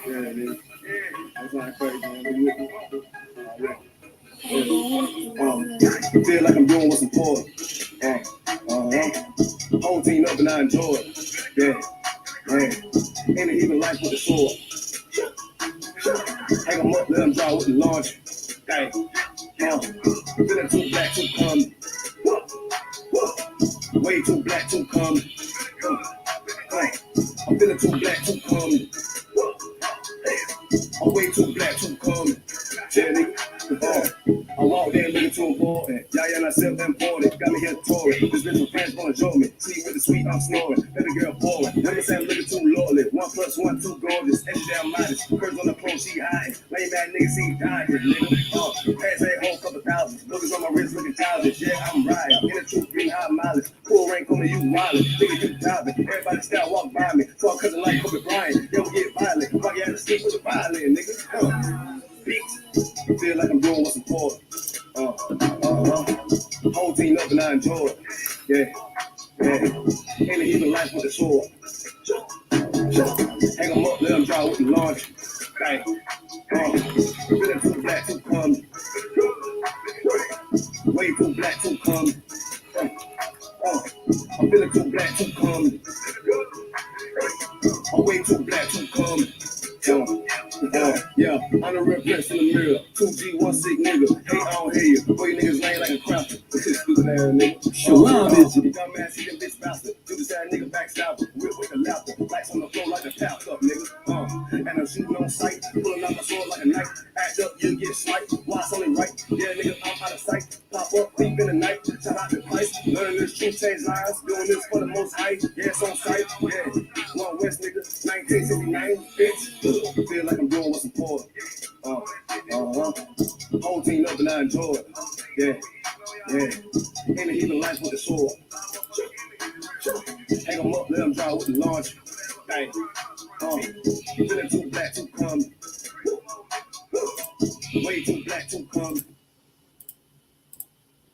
Yeah, nigga. That's not crazy, man. Feel like I'm doing what's important. Whole team up and I enjoy it. Yeah, yeah. Ain't it even life with the sword? Hang them up, let them draw with the launch. Hey, feeling too black, too calm. Way too black, too calm. I'm feeling too black, too calm. I'm way too black, too calm. Yeah, nigga. I walk there looking too important. YAHANNA self-important. Got me here touring. This little friends gonna show me. See with the sweet, I'm snoring. Baby girl boring. Never say I'm looking too lordly. 1 + 1, 2 gorgeous. And damn modest. Curves on the phone, she hiding. Lame ass niggas, he dying. Nigga. Pass that whole couple thousand. Lookers on my wrist looking childish. Yeah, I'm riding. In the truth, green high mileage. Full rank on me, you wildin'. Nigga, you diving. Everybody style walk by me. So I'm cousin like Kobe Bryant. Yo, we get violent. Rock you out to sleep with the violin, nigga. Beats. Feel like I'm doing what's important. Whole team up and I enjoy it. Yeah, yeah. Ain't it even life with the sword? Hang them up, let them draw with the launch. Hey, feeling too black, too calm. Way too black, too calm. I'm feeling too black, too calm. I'm way too black, too calm. Yeah, I'm the real prince in the mirror. 2G16 nigga. Hey, I don't hear you. Boy, you niggas lame like a crapper. This is stupid ass nigga. Shalom is it? You got mad, see them bitch bastard. Do this ass nigga backstabber. Whip with the laughter. Lights on the floor like a tap up, nigga. And I'm shooting on sight. Pulling out my sword like a knife. Act up, you get sniped. Watch only right. Yeah, nigga, I'm out of sight. Pop up, deep in the night. Shout out to Christ. Learning this truth, change lives. Doing this for the most high. Yeah, it's on sight. Yeah. One West nigga. 1969, bitch. Feel like I'm doing what's important. Whole team up and I enjoy it. Yeah, yeah. Ain't it even life with the sword? Hang them up, let them draw with the launch. Hey, feeling too black, too calm. Way too black, too calm.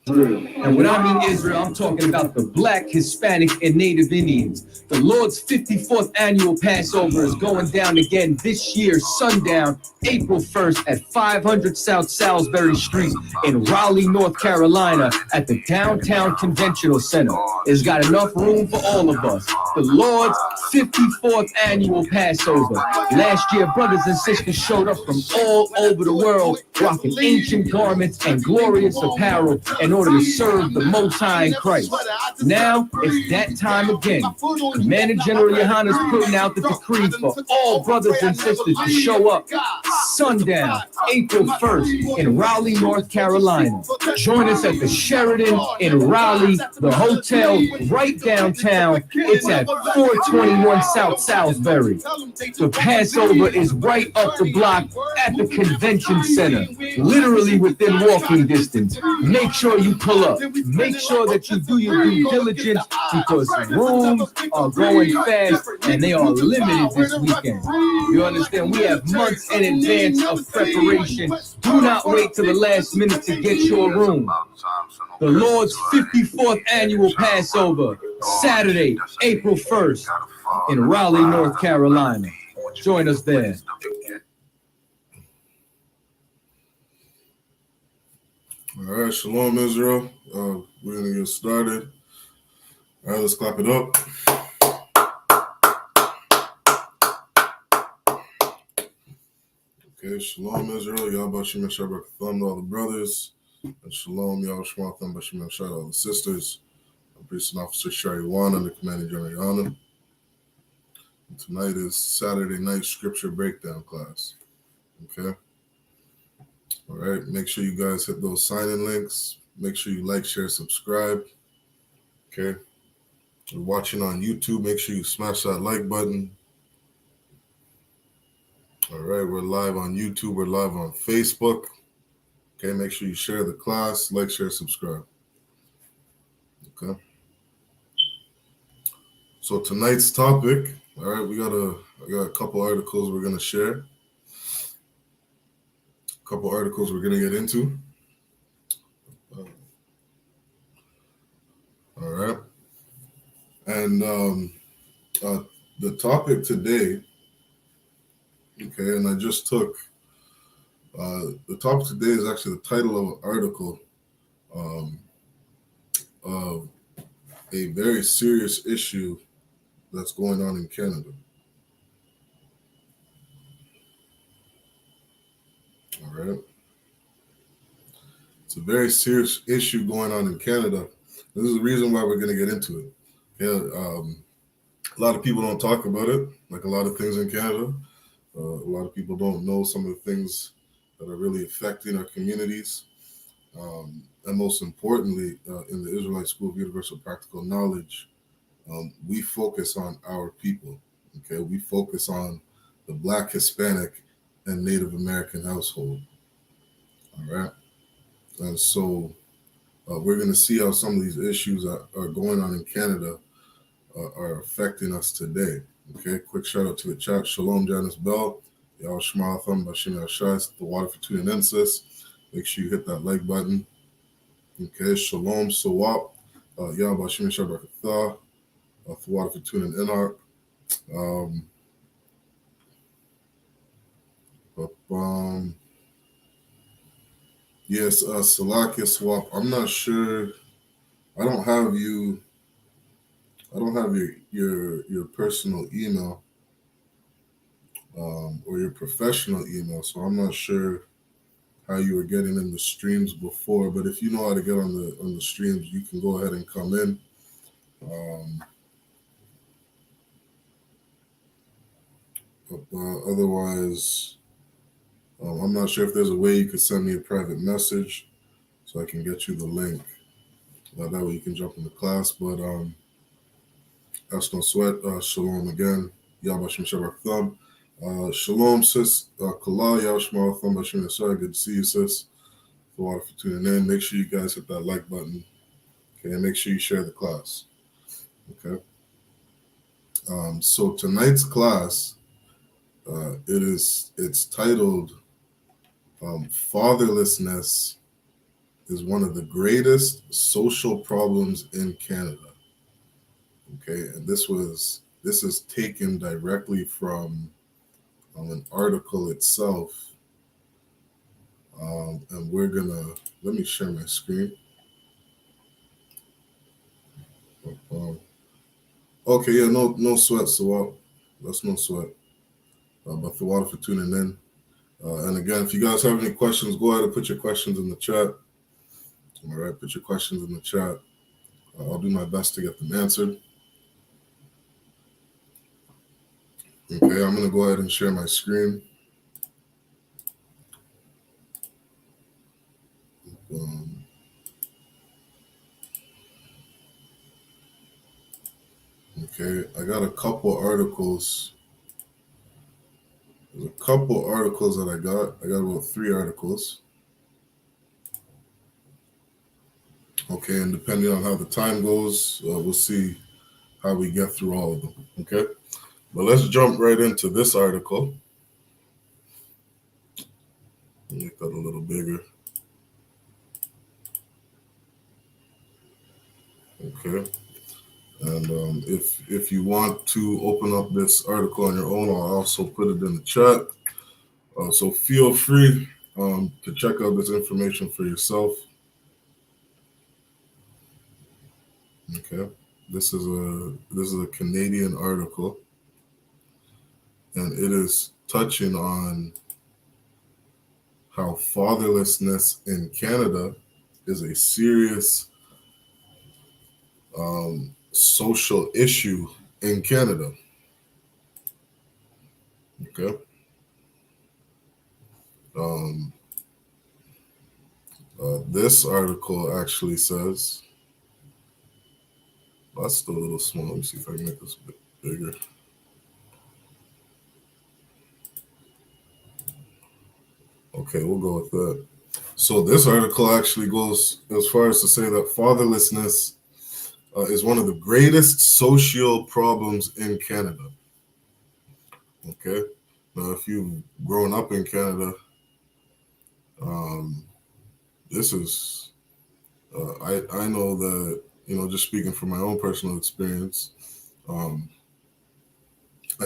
And when I mean Israel, I'm talking about the Black, Hispanic, and Native Indians. The Lord's 54th annual Passover is going down again this year, sundown, April 1st at 500 South Salisbury Street in Raleigh, North Carolina at the Downtown Conventional Center. It's got enough room for all of us. The Lord's 54th annual Passover. Last year, brothers and sisters showed up from all over the world, rocking ancient garments and glorious apparel in order to serve the Most High in Christ. Now, it's that time again. Commander General YAHANNA is putting out the decree for all brothers and sisters to show up sundown, April 1st in Raleigh, North Carolina. Join us at the Sheraton in Raleigh, the hotel right downtown. It's at 421 South Salisbury. The Passover is right up the block at the convention center, literally within walking distance. Make sure you pull up. Make sure that you do your due diligence because rooms are going fast and they are limited this weekend. You understand? We have months in advance of preparation. Do not wait till the last minute to get your room. The Lord's 54th annual Passover, Saturday, April 1st in Raleigh, North Carolina. Join us there. All right, Shalom, Israel. We're going to get started. All right, let's clap it up. Okay, Shalom, Israel. Yahweh Shem Shabbat Thumb to all the brothers. And Shalom, Yahweh Shem Thumb Shem Shabbat all the sisters. I'm Priest and Officer Shari Wana, the Commander General YAHANNA. And tonight is Saturday night scripture breakdown class. Okay. All right, make sure you guys hit those sign-in links. Make sure you like, share, subscribe. Okay. If you're watching on YouTube, make sure you smash that like button. All right, we're live on YouTube. We're live on Facebook. Okay, make sure you share the class, like, share, subscribe. Okay. So tonight's topic, all right, I got a couple articles we're going to share. A couple articles we're going to get into. All right. And the topic today Okay, and I just took the topic today is actually the title of an article of a very serious issue that's going on in Canada. All right. It's a very serious issue going on in Canada. This is the reason why we're going to get into it. Yeah, a lot of people don't talk about it, like a lot of things in Canada. A lot of people don't know some of the things that are really affecting our communities. And most importantly, in the Israelite School of Universal Practical Knowledge, we focus on our people. Okay, we focus on the Black, Hispanic, and Native American household. All right, and so we're going to see how some of these issues are going on in Canada are affecting us today. Okay, quick shout out to the chat. Shalom, Janice Bell. Y'all Shema Thumb Bashim Yashai. The water for tuning in, sis. Make sure you hit that like button. Okay, Shalom, Sawap. Y'all Bashim Yashai Barakatha. The water for tuning in. Yes, Salakia Swap. I'm not sure. I don't have your personal email or your professional email, so I'm not sure how you were getting in the streams before. But if you know how to get on the streams, you can go ahead and come in. Otherwise, I'm not sure if there's a way you could send me a private message so I can get you the link. That way you can jump in the class. But that's no sweat. Shalom again. Yabashim Shabbat Thumb. Shalom, sis. Kala, Yashma Thumb Bashim Yasai. Good to see you, sis. The water for tuning in. Make sure you guys hit that like button. Okay, and make sure you share the class. Okay. So tonight's class, it's titled Fatherlessness is one of the greatest social problems in Canada. Okay, and this is taken directly from an article itself. And let me share my screen. Okay, yeah, no sweat, so that's no sweat. But the water for tuning in. And again, if you guys have any questions, go ahead and put your questions in the chat. All right, put your questions in the chat. I'll do my best to get them answered. Okay, I'm going to go ahead and share my screen. Okay, I got a couple articles. There's a couple articles that I got. I got about 3 articles. Okay, and depending on how the time goes, we'll see how we get through all of them. Okay, but let's jump right into this article. Make that a little bigger. Okay, and if you want to open up this article on your own, I'll also put it in the chat. So feel free to check out this information for yourself. Okay, this is a Canadian article, and it is touching on how fatherlessness in Canada is a serious social issue in Canada. Okay. This article actually says, that's still a little small. Let me see if I can make this a bit bigger. Okay, we'll go with that. So this article actually goes as far as to say that fatherlessness is one of the greatest social problems in Canada. Okay. Now, if you've grown up in Canada, this is, I know that, just speaking from my own personal experience, I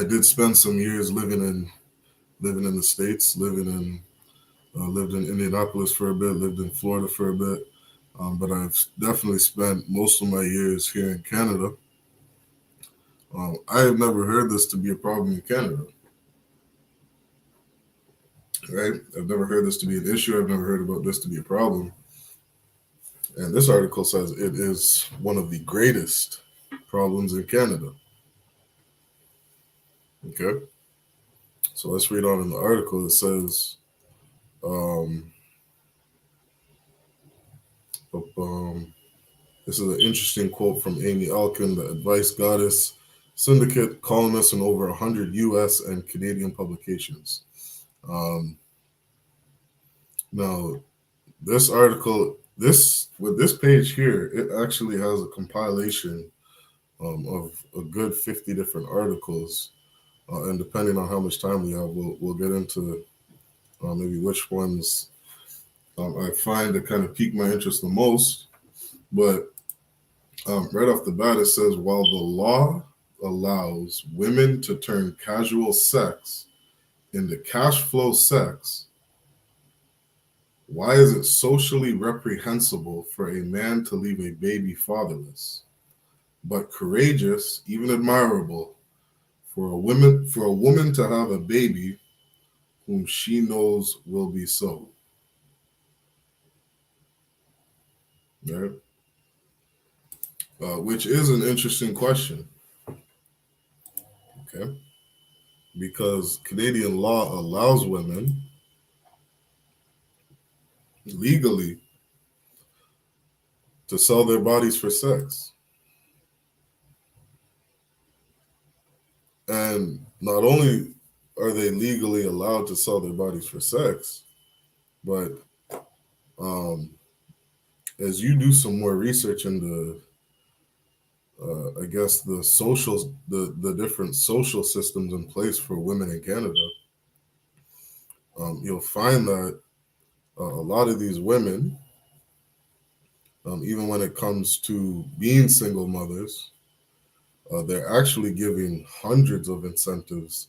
did spend some years living living in the States, lived in Indianapolis for a bit, lived in Florida for a bit, but I've definitely spent most of my years here in Canada. I have never heard this to be a problem in Canada, right? I've never heard this to be an issue. I've never heard about this to be a problem. And this article says it is one of the greatest problems in Canada. Okay. So let's read on in the article. It says, this is an interesting quote from Amy Alkin, the advice goddess, syndicate, columnist in over 100 U.S. and Canadian publications. Now, this article, with this page here, it actually has a compilation of a good 50 different articles, and depending on how much time we have, we'll get into maybe which ones I find to kind of pique my interest the most. But right off the bat, it says, while the law allows women to turn casual sex into cash flow sex, why is it socially reprehensible for a man to leave a baby fatherless, but courageous, even admirable, for a woman to have a baby whom she knows will be so? Right? Which is an interesting question. Okay. Because Canadian law allows women legally to sell their bodies for sex. And not only are they legally allowed to sell their bodies for sex, but as you do some more research into, I guess, the different social systems in place for women in Canada, you'll find that a lot of these women, even when it comes to being single mothers, they're actually giving hundreds of incentives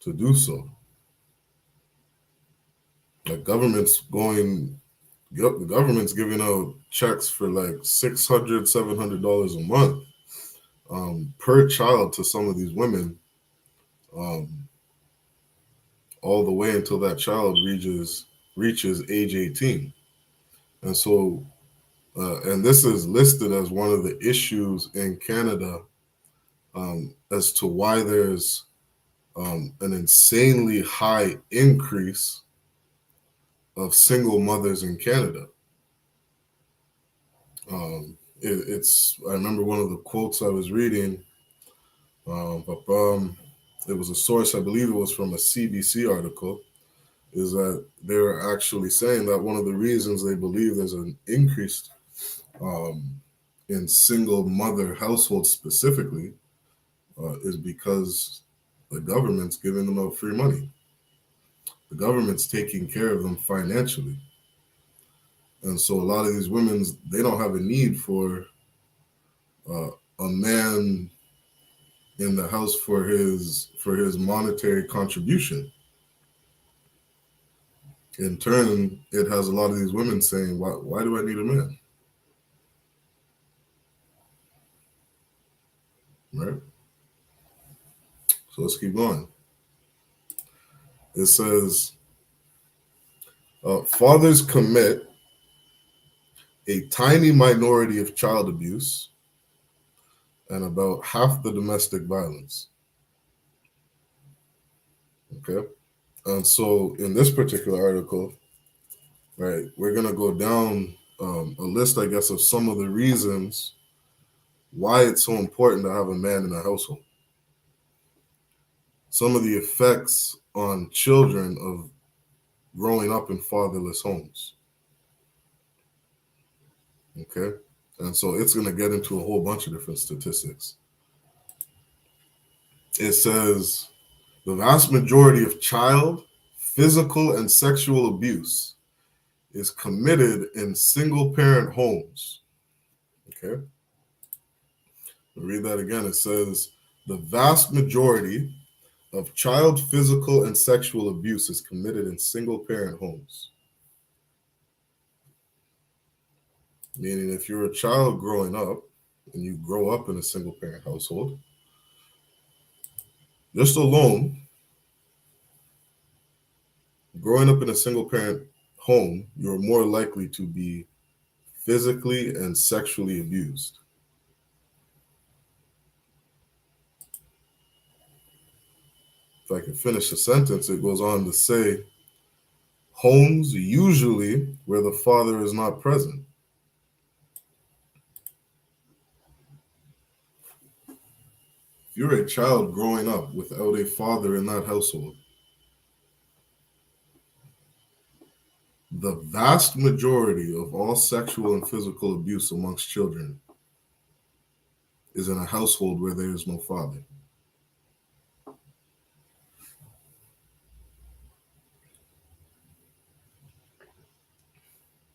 to do so. The government's giving out checks for like $600, $700 a month per child to some of these women, all the way until that child reaches age 18. And so, and this is listed as one of the issues in Canada as to why there's an insanely high increase of single mothers in Canada. I remember one of the quotes I was reading, it was a source, I believe it was from a CBC article, is that they were actually saying that one of the reasons they believe there's an increase in single mother households specifically is because the government's giving them out free money. The government's taking care of them financially. And so a lot of these women, they don't have a need for a man in the house for his monetary contribution. In turn, it has a lot of these women saying, why do I need a man? Right? So let's keep going. It says, fathers commit a tiny minority of child abuse and about half the domestic violence. Okay. And so in this particular article, right, we're going to go down a list, I guess, of some of the reasons why it's so important to have a man in a household. Some of the effects on children of growing up in fatherless homes. Okay. And so it's going to get into a whole bunch of different statistics. It says the vast majority of child, physical, and sexual abuse is committed in single-parent homes. Okay. I'll read that again. It says the vast majority of child physical and sexual abuse is committed in single-parent homes. Meaning if you're a child growing up and you grow up in a single-parent household, just alone, growing up in a single-parent home, you're more likely to be physically and sexually abused. If I can finish the sentence, it goes on to say, homes usually where the father is not present. If you're a child growing up without a father in that household, the vast majority of all sexual and physical abuse amongst children is in a household where there is no father.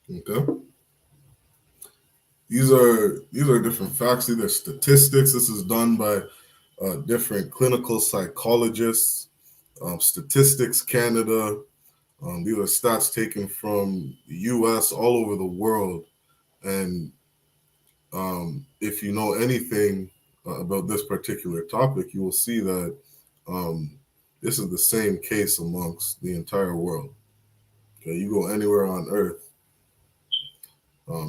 Okay? These are different facts. These are statistics. This is done by different clinical psychologists, Statistics Canada. These are stats taken from the U.S., all over the world. And if you know anything about this particular topic, you will see that this is the same case amongst the entire world. Okay, you go anywhere on earth,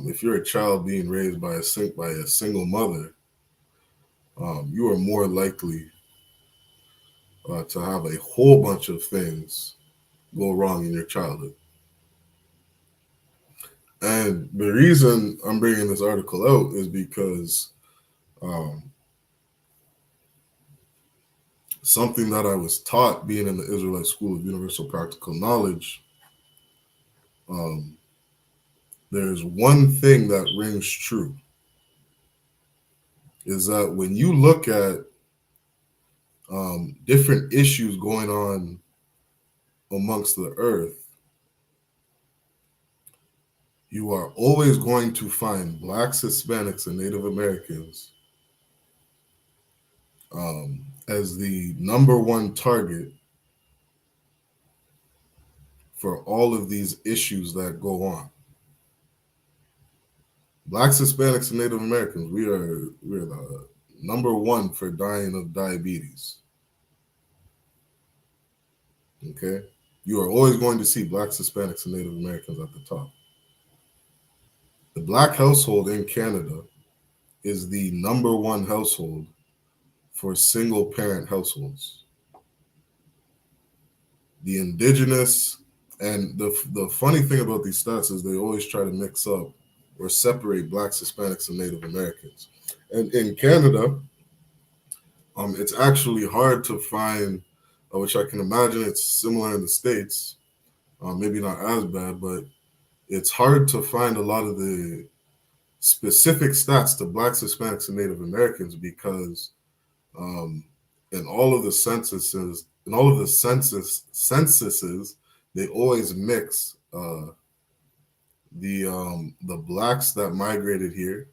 if you're a child being raised by a single mother, you are more likely to have a whole bunch of things go wrong in your childhood. And the reason I'm bringing this article out is because something that I was taught being in the Israelite School of Universal Practical Knowledge, there's one thing that rings true, is that when you look at different issues going on amongst the earth, you are always going to find Blacks, Hispanics, and Native Americans as the number one target for all of these issues that go on. Blacks, Hispanics, and Native Americans, we are the number one for dying of diabetes. Okay? You are always going to see Blacks, Hispanics, and Native Americans at the top. The Black household in Canada is the number one household for single parent households. The Indigenous, and the funny thing about these stats is they always try to mix up or separate Blacks, Hispanics, and Native Americans. And in Canada, it's actually hard to find, which I can imagine it's similar in the States, maybe not as bad, but it's hard to find a lot of the specific stats to Blacks, Hispanics, and Native Americans because in all of the censuses, they always mix the Blacks that migrated here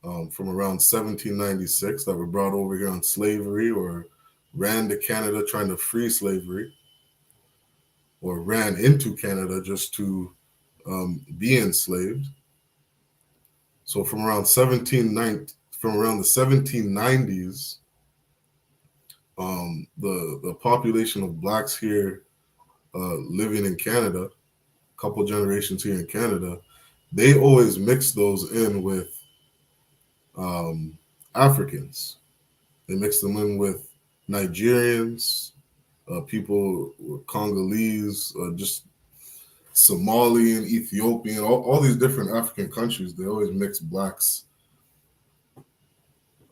from around 1796 that were brought over here on slavery or ran to Canada trying to free slavery, or ran into Canada just to be enslaved. So from around the 1790s, the population of Blacks here living in Canada, a couple generations here in Canada, they always mix those in with Africans. They mix them in with Nigerians, people Congolese, just Somalian, Ethiopian, all these different African countries. They always mix Blacks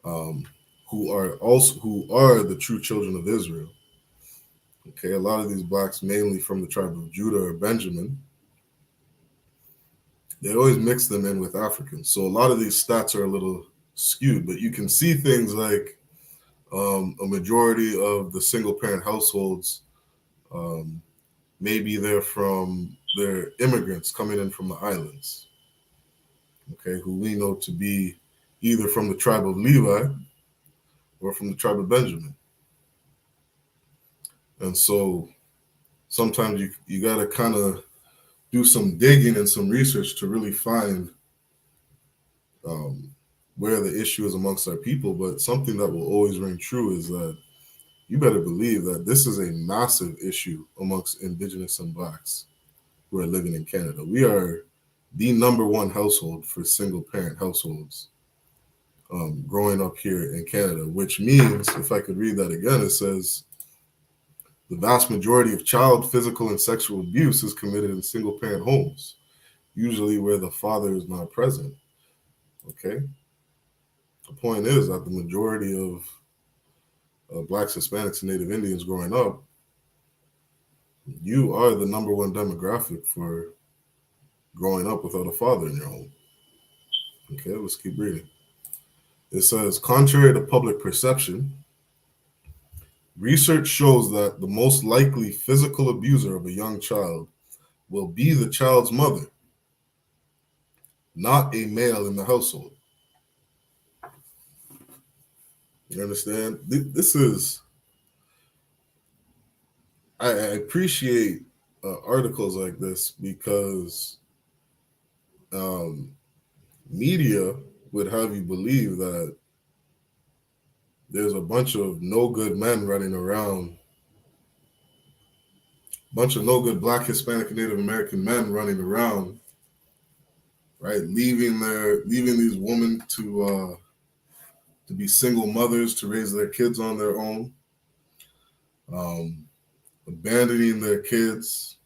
who are the true children of Israel. Okay, a lot of these Blacks, mainly from the tribe of Judah or Benjamin, they always mix them in with Africans. So a lot of these stats are a little skewed, but you can see things like a majority of the single parent households, maybe they're immigrants coming in from the islands, okay, who we know to be either from the tribe of Levi or from the tribe of Benjamin. And so sometimes you got to kind of do some digging and some research to really find where the issue is amongst our people. But something that will always ring true is that you better believe that this is a massive issue amongst Indigenous and Blacks who are living in Canada. We are the #1 household for single parent households growing up here in Canada, which means, if I could read that again, it says the vast majority of child physical and sexual abuse is committed in single parent homes, usually where the father is not present. Okay. The point is that the majority of Blacks, Hispanics, and Native Indians growing up, you are the #1 demographic for growing up without a father in your home. Okay, let's keep reading. It says, contrary to public perception, research shows that the most likely physical abuser of a young child will be the child's mother, not a male in the household. You understand? This is, I appreciate articles like this because media would have you believe that there's a bunch of no good men running around, bunch of no good Black, Hispanic, and Native American men running around, right? Leaving these women to be single mothers to raise their kids on their own, abandoning their kids.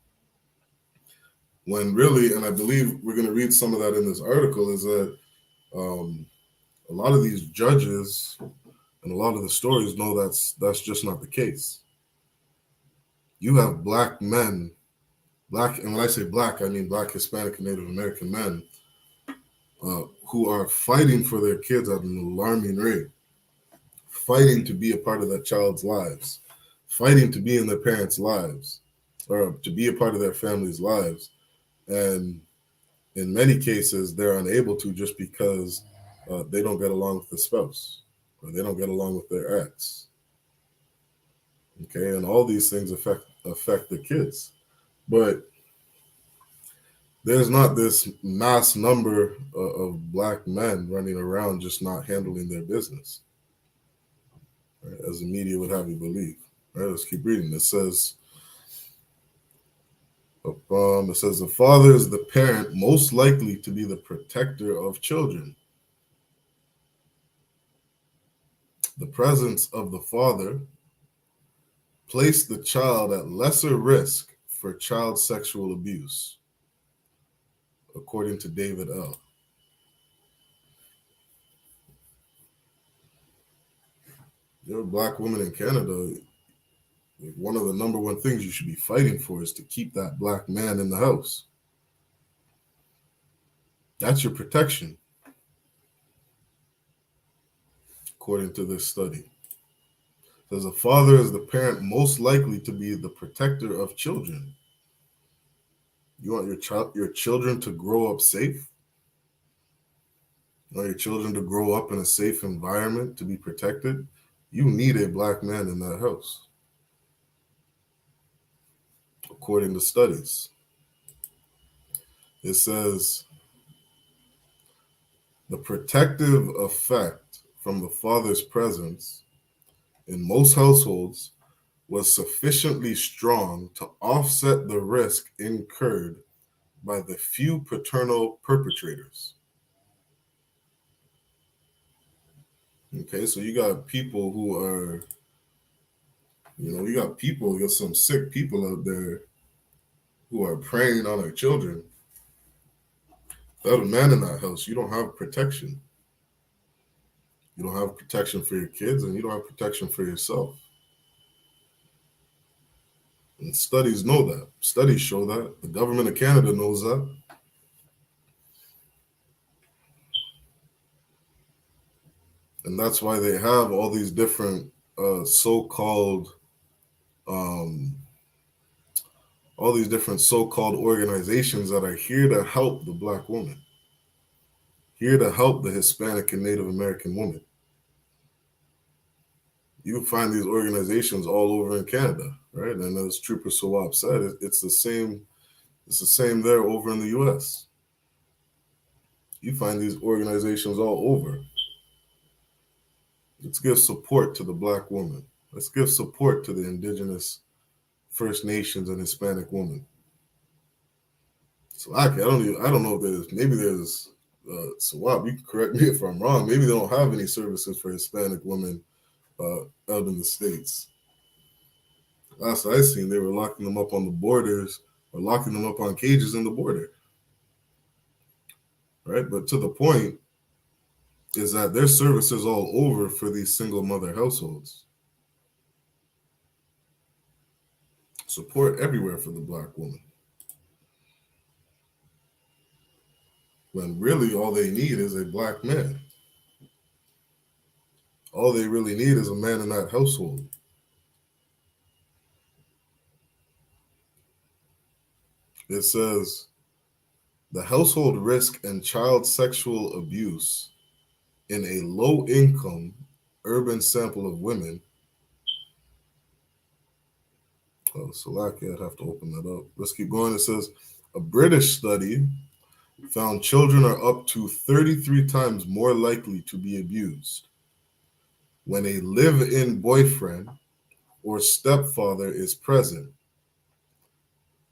When really, and I believe we're going to read some of that in this article, is that a lot of these judges and a lot of the stories know that's just not the case. You have Black men, Black, and when I say Black, I mean Black, Hispanic, and Native American men who are fighting for their kids at an alarming rate, fighting to be a part of that child's lives, fighting to be in their parents' lives, or to be a part of their family's lives. And in many cases, they're unable to just because they don't get along with the spouse or they don't get along with their ex. Okay, and all these things affect the kids. But there's not this mass number of Black men running around just not handling their business, right, as the media would have you believe. Right, let's keep reading. It says, the father is the parent most likely to be the protector of children. The presence of the father placed the child at lesser risk for child sexual abuse, according to David L. You're a Black woman in Canada, one of the #1 things you should be fighting for is to keep that Black man in the house. That's your protection, according to this study. It says a father is the parent most likely to be the protector of children. You want your children to grow up safe? You want your children to grow up in a safe environment to be protected? You need a Black man in that house, according to studies. It says the protective effect from the father's presence in most households was sufficiently strong to offset the risk incurred by the few paternal perpetrators. Okay, so you got people who are, you got some sick people out there who are preying on our children. Without a man in that house, you don't have protection. You don't have protection for your kids, and you don't have protection for yourself. And studies know that. Studies show that. The government of Canada knows that. And that's why they have all these different so-called organizations that are here to help the Black woman, here to help the Hispanic and Native American woman. You find these organizations all over in Canada, right? And as Trooper Sawab said, it's the same. It's the same there over in the U.S. You find these organizations all over. Let's give support to the Black woman. Let's give support to the Indigenous, First Nations, and Hispanic woman. So I don't know if there's Sawab, you can correct me if I'm wrong. Maybe they don't have any services for Hispanic women out in the States. Last I seen, they were locking them up on the borders or locking them up on cages in the border. Right? But to the point is that there's services all over for these single mother households. Support everywhere for the Black woman. When really all they need is a Black man. All they really need is a man in that household. It says, the household risk and child sexual abuse in a low-income urban sample of women. Oh, Salaki, I'd have to open that up. Let's keep going. It says, a British study found children are up to 33 times more likely to be abused when a live-in boyfriend or stepfather is present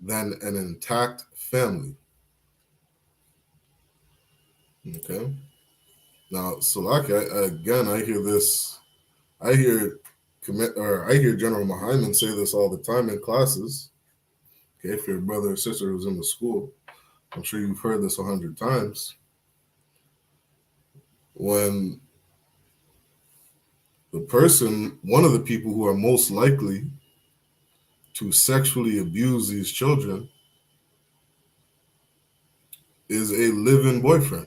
than an intact family. Okay. Now, Salaki, I hear this. I hear General Muhammad say this all the time in classes. Okay, if your brother or sister who's in the school, I'm sure you've heard this 100 times. When one of the people who are most likely to sexually abuse these children is a live-in boyfriend.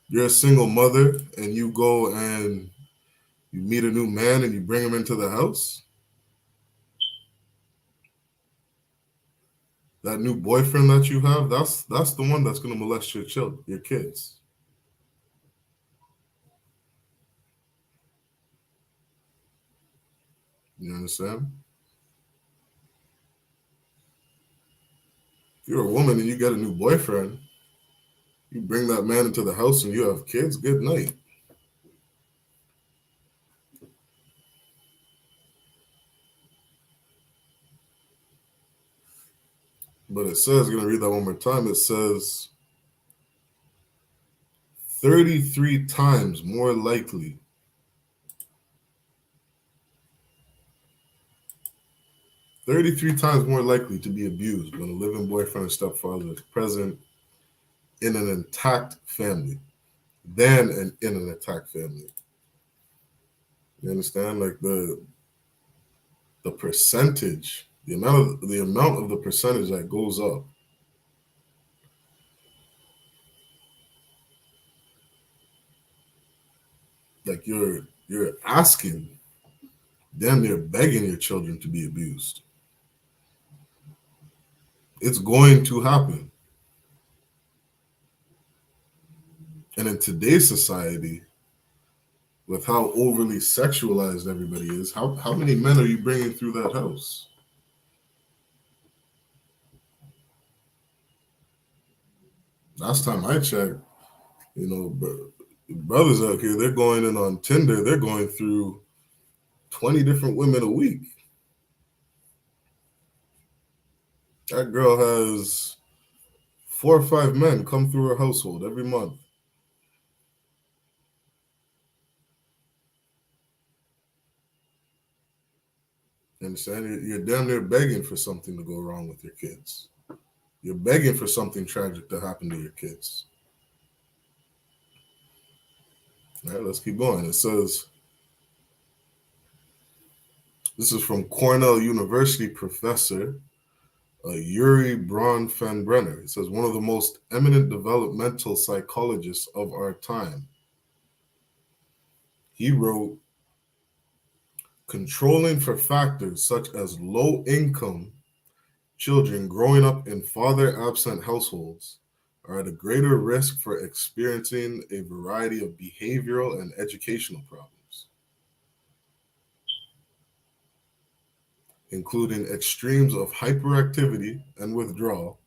You're a single mother and you go and you meet a new man and you bring him into the house. That new boyfriend that you have, that's the one that's going to molest your kids. You understand? If you're a woman and you get a new boyfriend, you bring that man into the house and you have kids, good night. But it says, I'm going to read that one more time. It says 33 times more likely. 33 times more likely to be abused when a living boyfriend or stepfather is present in an intact family than in an intact family. You understand? Like the percentage, the amount of the percentage that goes up. Like you're asking, damn near begging your children to be abused. It's going to happen. And in today's society, with how overly sexualized everybody is, how many men are you bringing through that house? Last time I checked, brothers out here, they're going in on Tinder, they're going through 20 different women a week. That girl has 4 or 5 men come through her household every month. You understand? You're damn near begging for something to go wrong with your kids. You're begging for something tragic to happen to your kids. All right, let's keep going. It says, this is from Cornell University professor Yuri Bronfenbrenner. It says, one of the most eminent developmental psychologists of our time. He wrote, controlling for factors such as low income children growing up in father-absent households are at a greater risk for experiencing a variety of behavioral and educational problems. including extremes of hyperactivity and withdrawal,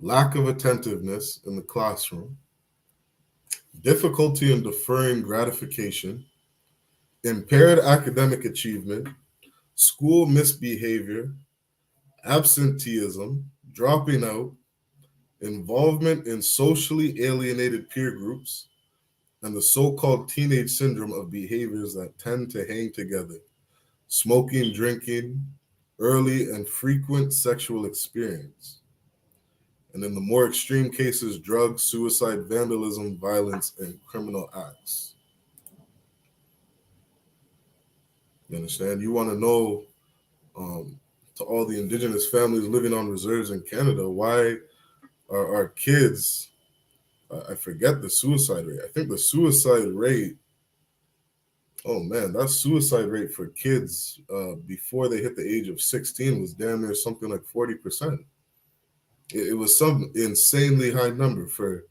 lack of attentiveness in the classroom, difficulty in deferring gratification, impaired academic achievement, school misbehavior, absenteeism, dropping out, involvement in socially alienated peer groups, and the so-called teenage syndrome of behaviors that tend to hang together: smoking, drinking, early and frequent sexual experience, and in the more extreme cases, drugs, suicide, vandalism, violence, and criminal acts. You understand? You want to know, to all the indigenous families living on reserves in Canada, why are our kids, I forget the suicide rate. I think the suicide rate, oh man, that suicide rate for kids before they hit the age of 16 was damn near something like 40%. It was some insanely high number for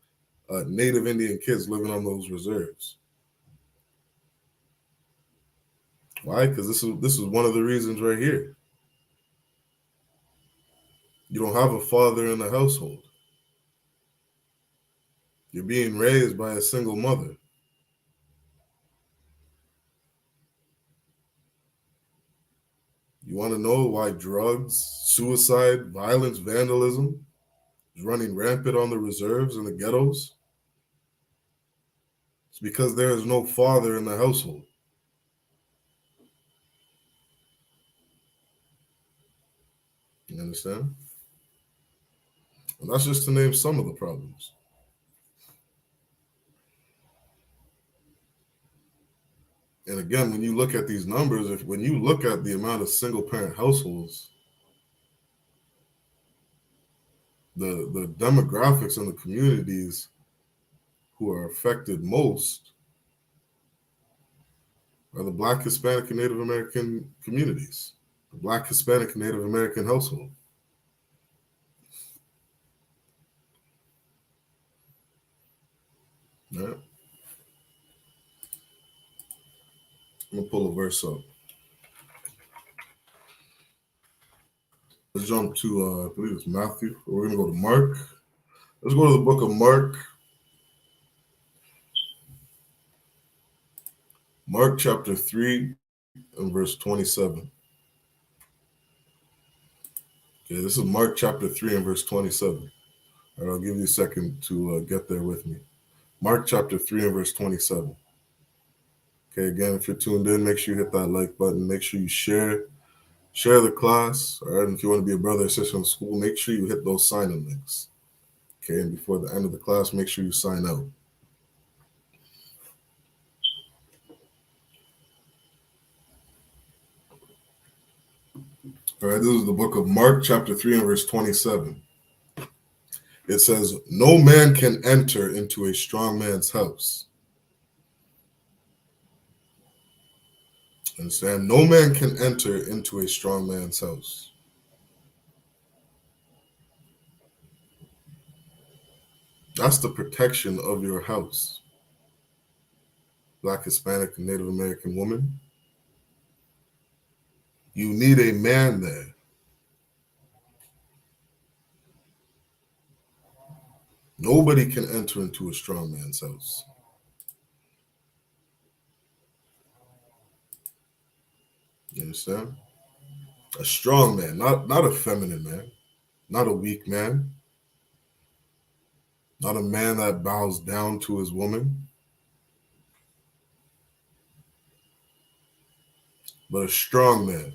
Native Indian kids living on those reserves. Why? Because this is one of the reasons right here. You don't have a father in the household. You're being raised by a single mother. You want to know why drugs, suicide, violence, vandalism is running rampant on the reserves and the ghettos? It's because there is no father in the household. You understand? And that's just to name some of the problems. And again, when you look at these numbers, when you look at the amount of single parent households, the demographics in the communities who are affected most are the Black, Hispanic, and Native American communities, the Black, Hispanic, and Native American household. All right. I'm going to pull a verse up. Let's jump to, I believe it's Matthew. We're going to go to Mark. Let's go to the book of Mark. Mark chapter 3 and verse 27. Okay, this is Mark chapter 3 and verse 27. All right, I'll give you a second to get there with me. Mark chapter 3 and verse 27. Okay, again, if you're tuned in, make sure you hit that like button. Make sure you share the class. All right, and if you want to be a brother or sister in school, make sure you hit those sign-in links. Okay, and before the end of the class, make sure you sign out. All right, this is the book of Mark, chapter 3 and verse 27. It says, "No man can enter into a strong man's house." Understand? No man can enter into a strong man's house. That's the protection of your house. Black, Hispanic, and Native American woman. You need a man there. Nobody can enter into a strong man's house. You understand? A strong man, not a feminine man, not a weak man, not a man that bows down to his woman, but a strong man.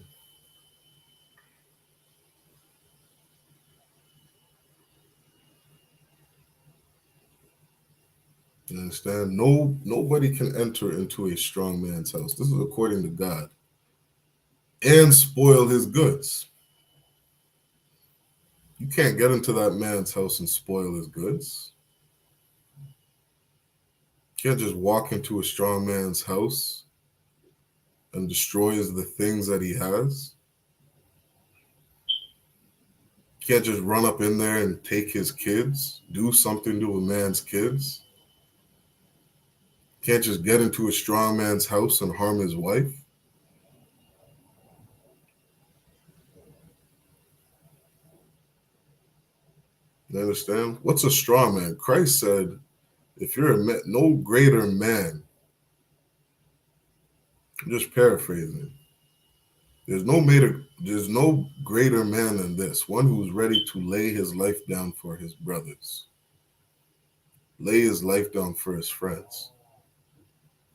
You understand? Nobody can enter into a strong man's house. This is according to God. And spoil his goods. You can't get into that man's house and spoil his goods. You can't just walk into a strong man's house and destroys the things that he has. You can't just run up in there and take his kids, do something to a man's kids. You can't just get into a strong man's house and harm his wife. You understand? What's a strong man? Christ said, if you're a man, no greater man, I'm just paraphrasing. There's no greater man than this, one who's ready to lay his life down for his brothers, lay his life down for his friends.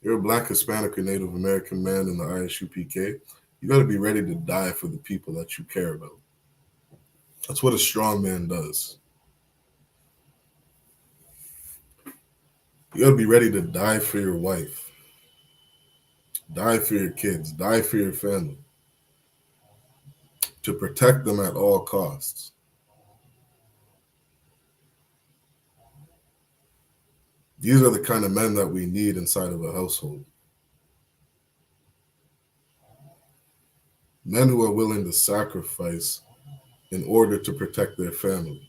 You're a Black, Hispanic, or Native American man in the I.S.U.P.K. You got to be ready to die for the people that you care about. That's what a strong man does. You got to be ready to die for your wife, die for your kids, die for your family, to protect them at all costs. These are the kind of men that we need inside of a household. Men who are willing to sacrifice in order to protect their family.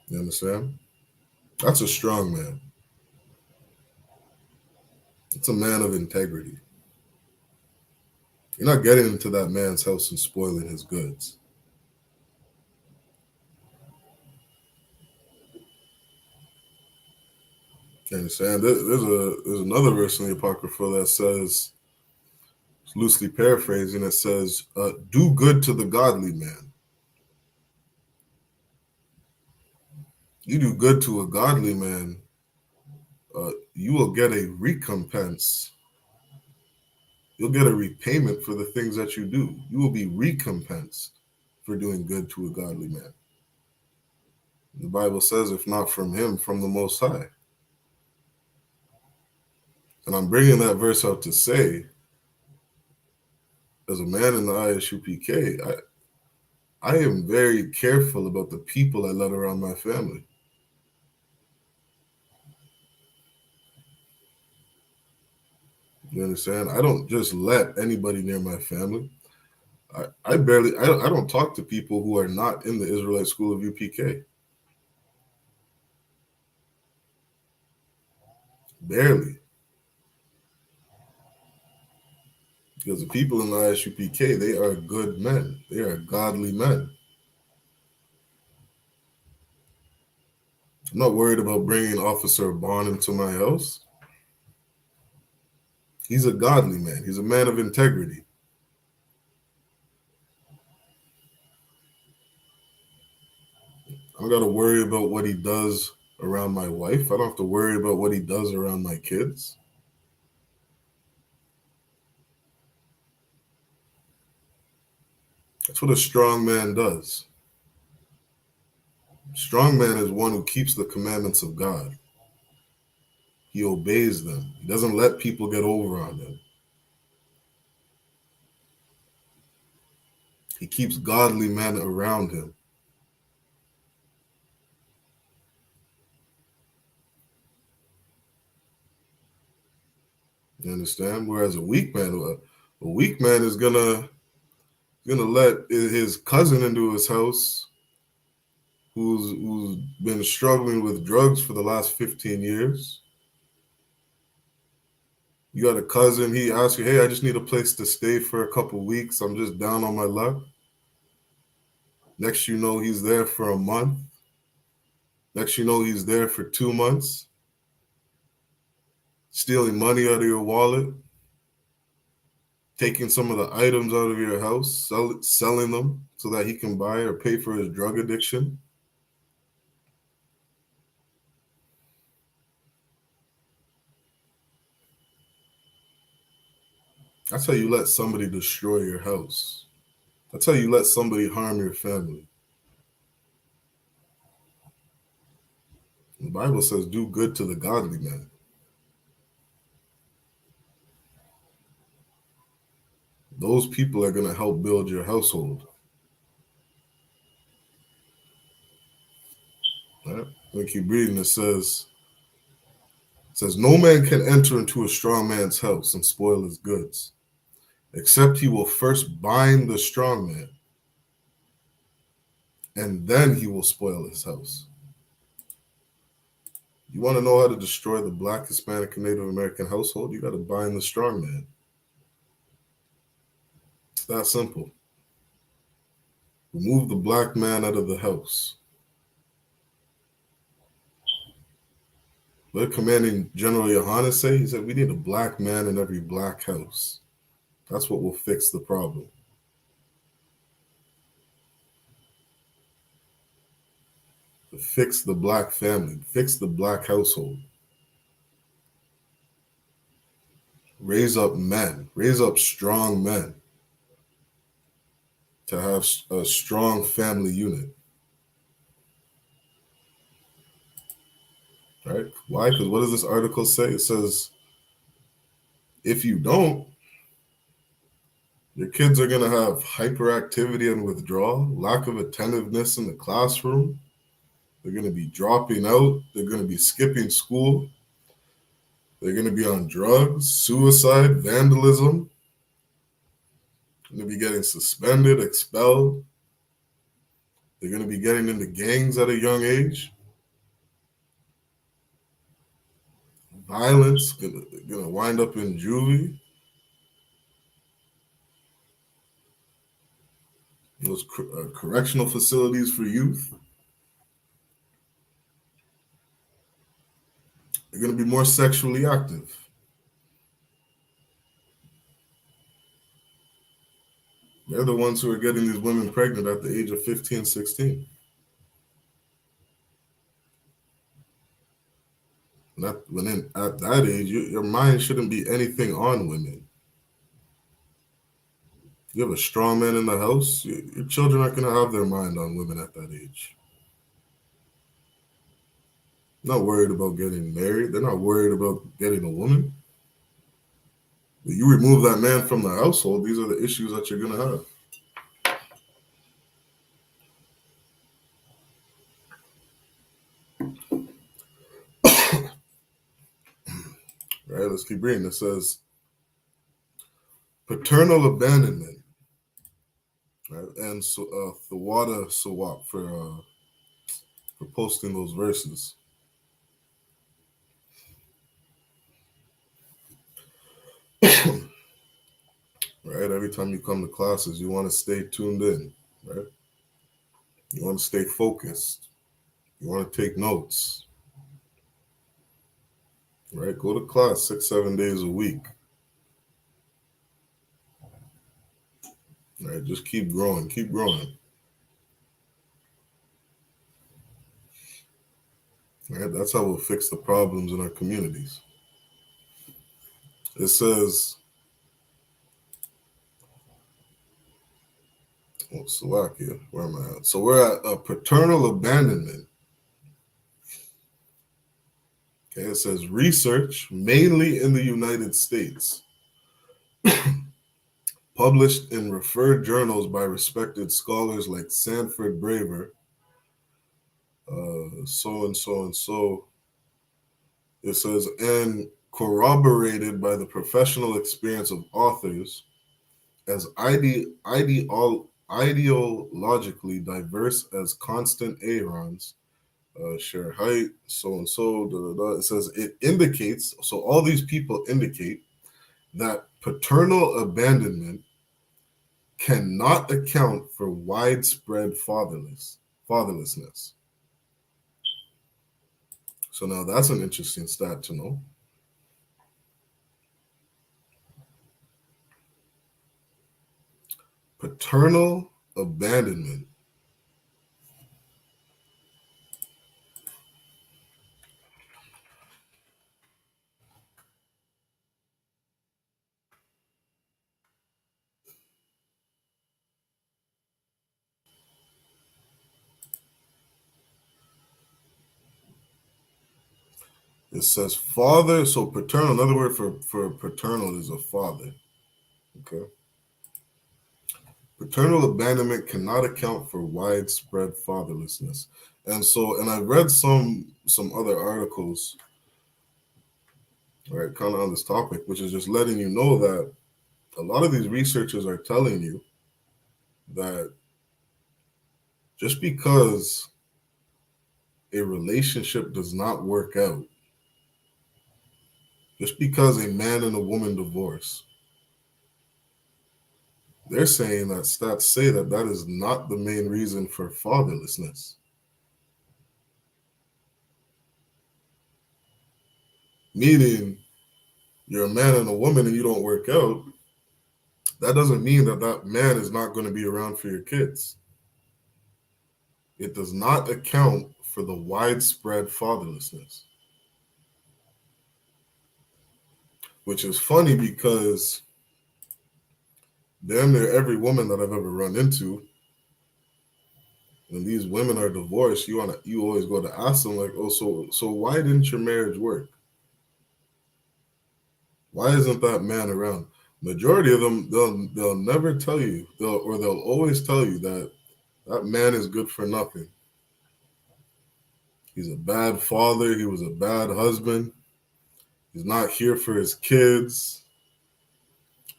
You understand? That's a strong man. It's a man of integrity. You're not getting into that man's house and spoiling his goods. You understand? There's another verse in the Apocrypha that says, loosely paraphrasing, it says, do good to the godly man. You do good to a godly man, you will get a recompense. You'll get a repayment for the things that you do. You will be recompensed for doing good to a godly man. The Bible says, if not from him, from the Most High. And I'm bringing that verse out to say, as a man in the I.S.U.P.K, I am very careful about the people I let around my family. You understand? I don't just let anybody near my family. I don't talk to people who are not in the Israelite school of UPK. Barely. Because the people in the I.S.U.P.K, they are good men. They are godly men. I'm not worried about bringing Officer Bond into my house. He's a godly man. He's a man of integrity. I don't got to worry about what he does around my wife. I don't have to worry about what he does around my kids. That's what a strong man does. A strong man is one who keeps the commandments of God. He obeys them. He doesn't let people get over on him. He keeps godly men around him. You understand? Whereas a weak man is gonna let his cousin into his house who's been struggling with drugs for the last 15 years. You got a cousin, he asks you, hey, I just need a place to stay for a couple weeks. I'm just down on my luck. Next you know, he's there for a month. Next you know, he's there for 2 months. Stealing money out of your wallet. Taking some of the items out of your house, selling them so that he can buy or pay for his drug addiction. That's how you let somebody destroy your house. That's how you let somebody harm your family. The Bible says, do good to the godly man. Those people are going to help build your household. Right? When keep reading, it says, no man can enter into a strong man's house and spoil his goods, except he will first bind the strong man, and then he will spoil his house. You want to know how to destroy the Black, Hispanic, and Native American household? You got to bind the strong man. It's that simple. Remove the black man out of the house. What did Commanding General YAHANNA say? He said, we need a black man in every black house. That's what will fix the problem. To fix the black family, fix the black household. Raise up men, raise up strong men to have a strong family unit. Right? Why? Because what does this article say? It says, if you don't, your kids are going to have hyperactivity and withdrawal, lack of attentiveness in the classroom. They're going to be dropping out. They're going to be skipping school. They're going to be on drugs, suicide, vandalism. They're going to be getting suspended, expelled. They're going to be getting into gangs at a young age. Violence, going to wind up in juvie. Those correctional facilities for youth. They're going to be more sexually active. They're the ones who are getting these women pregnant at the age of 15, 16. At that age, your mind shouldn't be anything on women. You have a strong man in the house, your children aren't going to have their mind on women at that age. Not worried about getting married. They're not worried about getting a woman. But you remove that man from the household, these are the issues that you're going to have. Right, let's keep reading. It says, paternal abandonment. Right, and so Thawada Sawap for posting those verses. Right, every time you come to classes, you want to stay tuned in. Right, you want to stay focused. You want to take notes. Right, go to class 6-7 days a week. Right, just keep growing, keep growing. Right, that's how we'll fix the problems in our communities. It says, Slovakia, where am I at? So we're at paternal abandonment. Okay, it says research, mainly in the United States, published in referred journals by respected scholars like Sanford Braver, so and so and so. It says, and corroborated by the professional experience of authors as ideologically diverse as constant Aarons, share height, so and so. It says it indicates, so all these people indicate that paternal abandonment cannot account for widespread fatherlessness. So now that's an interesting stat to know. Paternal abandonment. It says father, so paternal, another word for paternal is a father. Okay. Paternal abandonment cannot account for widespread fatherlessness. And I read some other articles, right, kind of on this topic, which is just letting you know that a lot of these researchers are telling you that just because a relationship does not work out, just because a man and a woman divorce, They're saying that stats say that that is not the main reason for fatherlessness. Meaning, you're a man and a woman and you don't work out, that doesn't mean that that man is not going to be around for your kids. It does not account for the widespread fatherlessness. Which is funny because damn near every woman that I've ever run into, when these women are divorced, you always go to ask them like, oh, so why didn't your marriage work? Why isn't that man around? Majority of them, they'll never tell you, they'll always tell you that that man is good for nothing. He's a bad father. He was a bad husband. He's not here for his kids.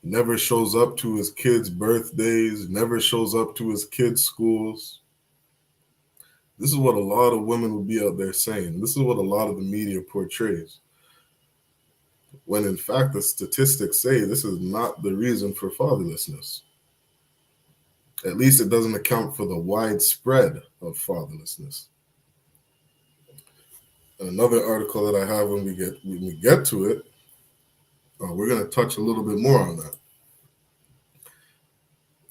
Never shows up to his kids' birthdays. Never shows up to his kids' schools. This is what a lot of women will be out there saying. This is what a lot of the media portrays. When in fact, the statistics say this is not the reason for fatherlessness. At least it doesn't account for the widespread of fatherlessness. And another article that I have when we get to it, we're going to touch a little bit more on that.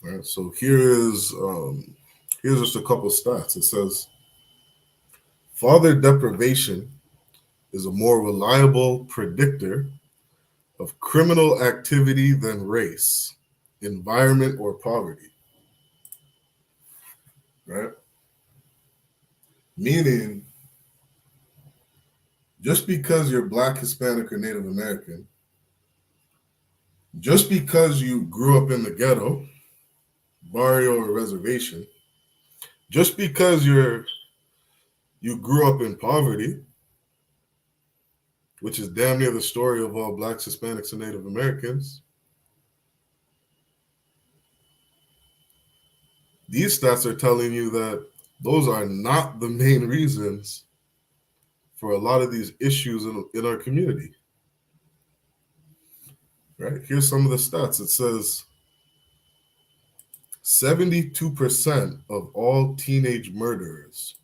All right, so here's just a couple stats. It says, father deprivation is a more reliable predictor of criminal activity than race, environment, or poverty. Right? Meaning, just because you're Black, Hispanic, or Native American, just because you grew up in the ghetto, barrio, or reservation, just because you grew up in poverty, which is damn near the story of all Blacks, Hispanics, and Native Americans, these stats are telling you that those are not the main reasons for a lot of these issues in our community. Right? Here's some of the stats. It says 72% of all teenage murderers,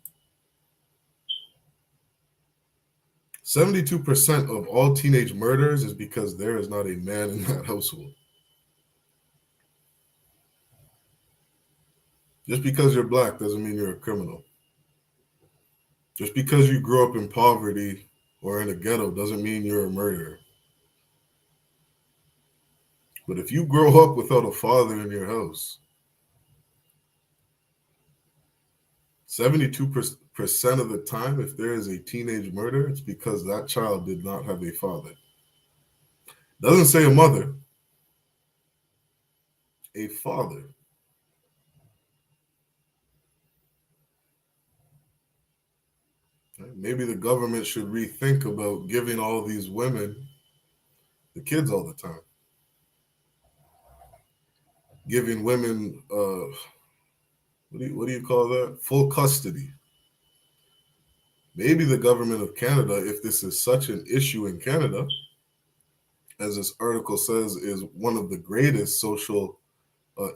72% of all teenage murders is because there is not a man in that household. Just because you're Black doesn't mean you're a criminal. Just because you grew up in poverty or in a ghetto doesn't mean you're a murderer. But if you grow up without a father in your house, 72% of the time, if there is a teenage murder, it's because that child did not have a father. Doesn't say a mother, a father. Maybe the government should rethink about giving all these women the kids all the time. Giving women, what do you call that? Full custody. Maybe the government of Canada, if this is such an issue in Canada, as this article says, is one of the greatest social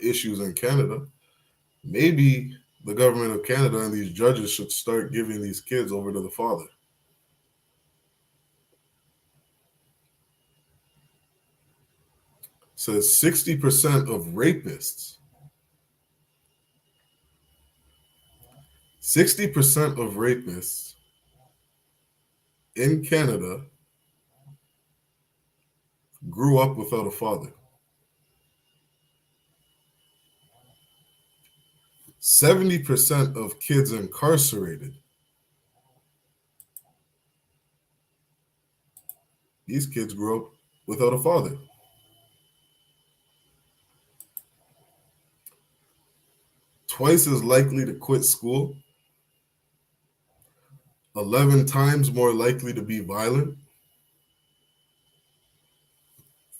issues in Canada, maybe the government of Canada and these judges should start giving these kids over to the father. It says 60% of rapists, 60% of rapists in Canada grew up without a father. 70% of kids incarcerated, these kids grew up without a father. Twice as likely to quit school, 11 times more likely to be violent.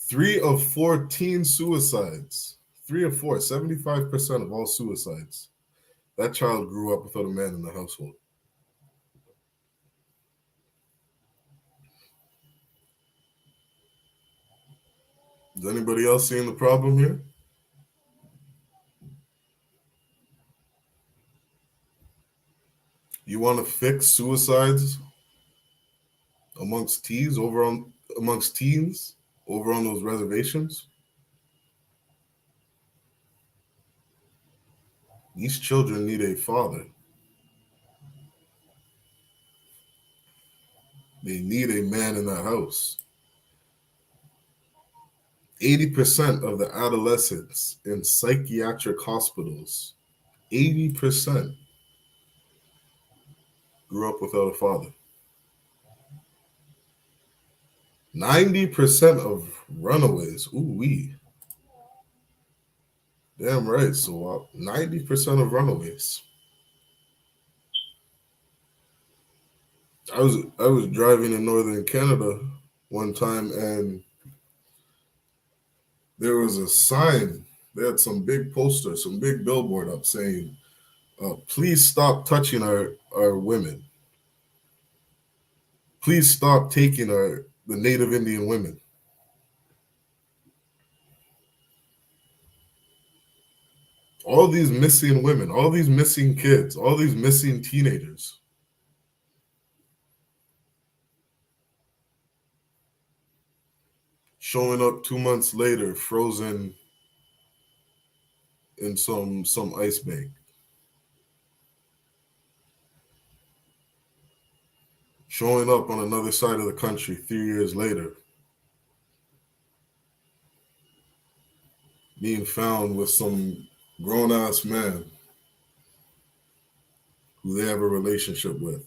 3 of 4 teen suicides, 3 of 4, 75% of all suicides, that child grew up without a man in the household. Is anybody else seeing the problem here? You want to fix suicides amongst teens over on those reservations? These children need a father. They need a man in that house. 80% of the adolescents in psychiatric hospitals, 80% grew up without a father. 90% of runaways, ooh-wee. Damn right, so 90% of runaways. I was driving in northern Canada one time, and there was a sign. They had some big poster, some big billboard up saying, please stop touching our women. Please stop taking the Native Indian women. All these missing women, all these missing kids, all these missing teenagers. Showing up 2 months later, frozen in some ice bank. Showing up on another side of the country 3 years later, being found with some grown-ass man who they have a relationship with.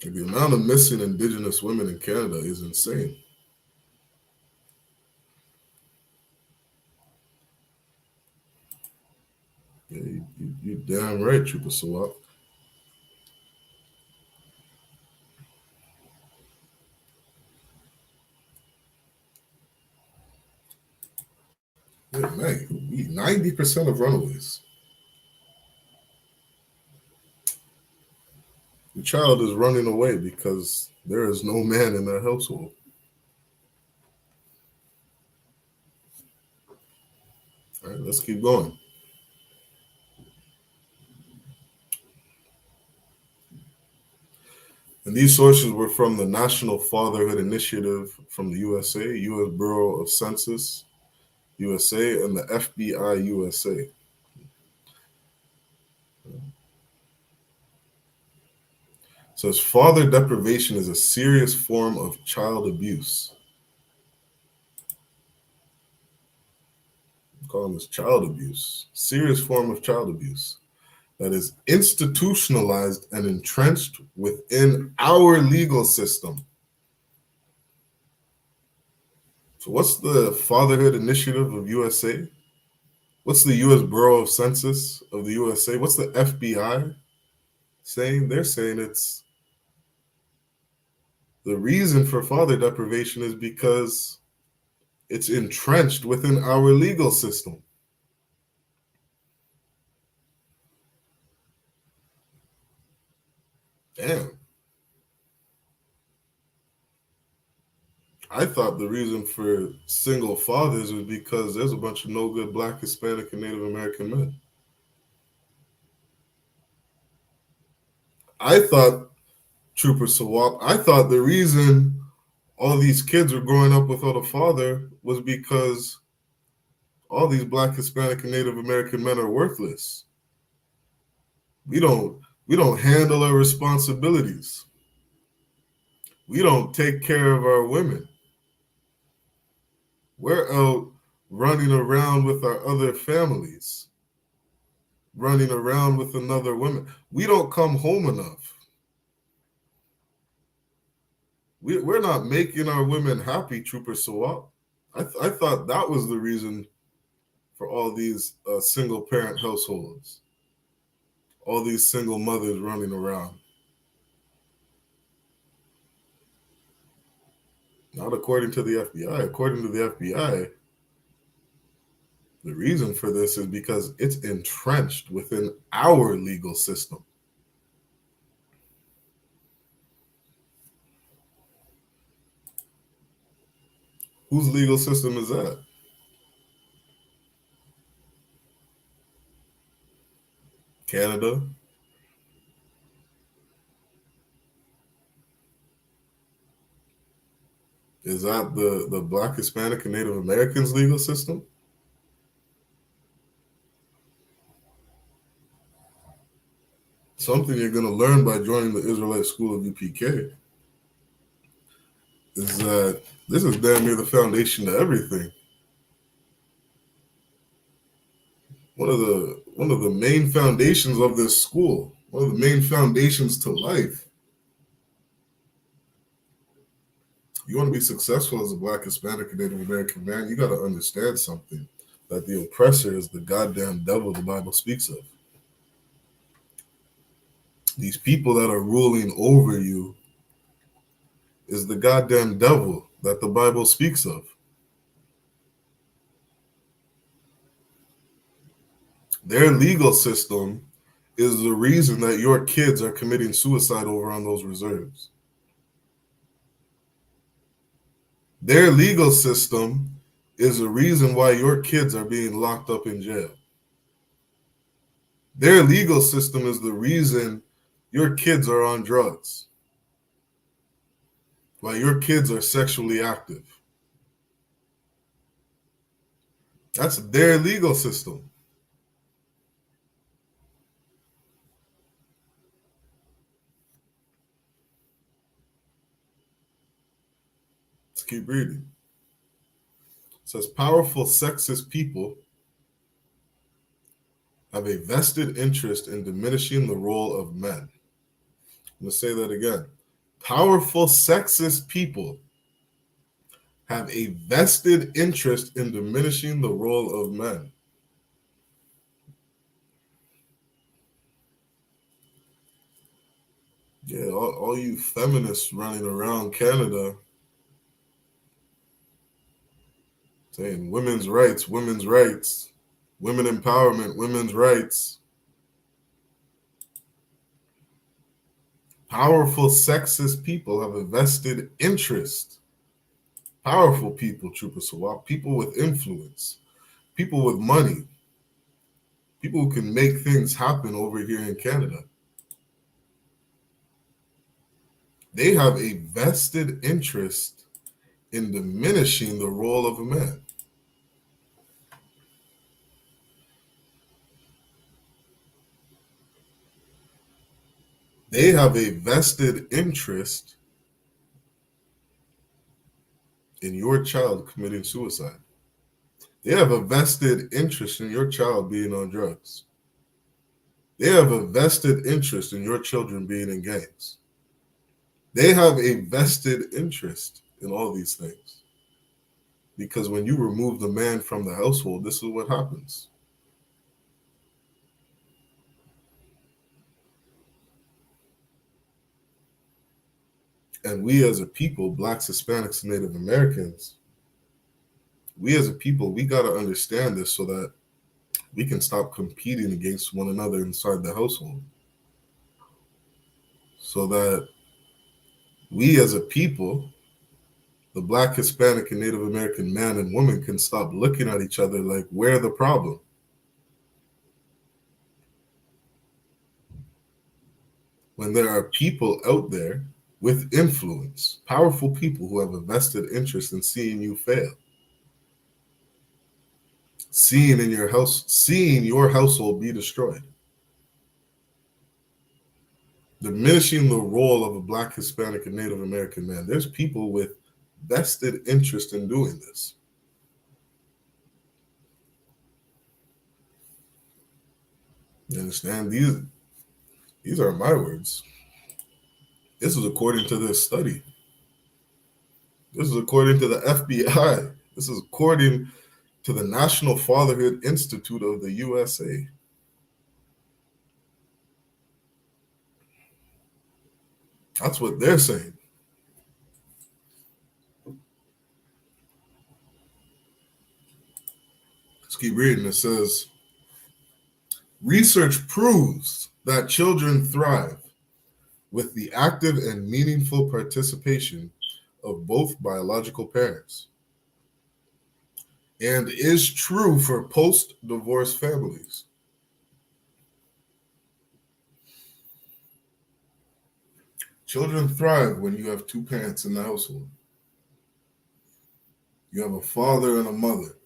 And the amount of missing Indigenous women in Canada is insane. Yeah, you're damn right, Trooper Sawat. Yeah, man, 90% of runaways. The child is running away because there is no man in their household. All right, let's keep going. And these sources were from the National Fatherhood Initiative from the USA, U.S. Bureau of Census, USA, and the FBI USA. It says father deprivation is a serious form of child abuse. I'm calling this child abuse. Serious form of child abuse that is institutionalized and entrenched within our legal system. So what's the Fatherhood Initiative of USA? What's the U.S. Bureau of Census of the USA? What's the FBI saying? They're saying it's the reason for father deprivation is because it's entrenched within our legal system. Damn. I thought the reason for single fathers was because there's a bunch of no good Black, Hispanic, and Native American men. I thought, Trooper Sawap, I thought the reason all these kids were growing up without a father was because all these Black, Hispanic, and Native American men are worthless. We don't handle our responsibilities. We don't take care of our women. We're out running around with our other families, running around with another woman. We don't come home enough. We're not making our women happy, Trooper Sawat. I thought that was the reason for all these single parent households, all these single mothers running around. Not according to the FBI. According to the FBI, the reason for this is because it's entrenched within our legal system. Whose legal system is that? Canada. Is that the Black, Hispanic, and Native Americans legal system? Something you're going to learn by joining the Israelite School of UPK is that this is damn near the foundation to everything. One of the main foundations of this school, one of the main foundations to life. You want to be successful as a Black, Hispanic, and Native American man, you got to understand something, that the oppressor is the goddamn devil the Bible speaks of. These people that are ruling over you is the goddamn devil that the Bible speaks of. Their legal system is the reason that your kids are committing suicide over on those reserves. Their legal system is the reason why your kids are being locked up in jail. Their legal system is the reason your kids are on drugs, why your kids are sexually active. That's their legal system. Let's keep reading. It says, powerful sexist people have a vested interest in diminishing the role of men. I'm going to say that again. Powerful sexist people have a vested interest in diminishing the role of men. Yeah, all you feminists running around Canada saying women's rights, women empowerment, women's rights. Powerful sexist people have a vested interest. Powerful people, Trooper Sawap, people with influence, people with money, people who can make things happen over here in Canada. They have a vested interest in diminishing the role of a man. They have a vested interest in your child committing suicide. They have a vested interest in your child being on drugs. They have a vested interest in your children being in gangs. They have a vested interest in all these things. Because when you remove the man from the household, this is what happens. And we as a people, Blacks, Hispanics, and Native Americans, we as a people, we got to understand this so that we can stop competing against one another inside the household. So that we as a people, the Black, Hispanic, and Native American man and woman can stop looking at each other like we're the problem. When there are people out there with influence, powerful people who have a vested interest in seeing you fail, seeing your household be destroyed, diminishing the role of a Black, Hispanic, and Native American man. There's people with vested interest in doing this. You understand? These are my words. This is according to this study. This is according to the FBI. This is according to the National Fatherhood Institute of the USA. That's what they're saying. Let's keep reading. It says, research proves that children thrive with the active and meaningful participation of both biological parents, and is true for post-divorce families. Children thrive when you have two parents in the household. You have a father and a mother.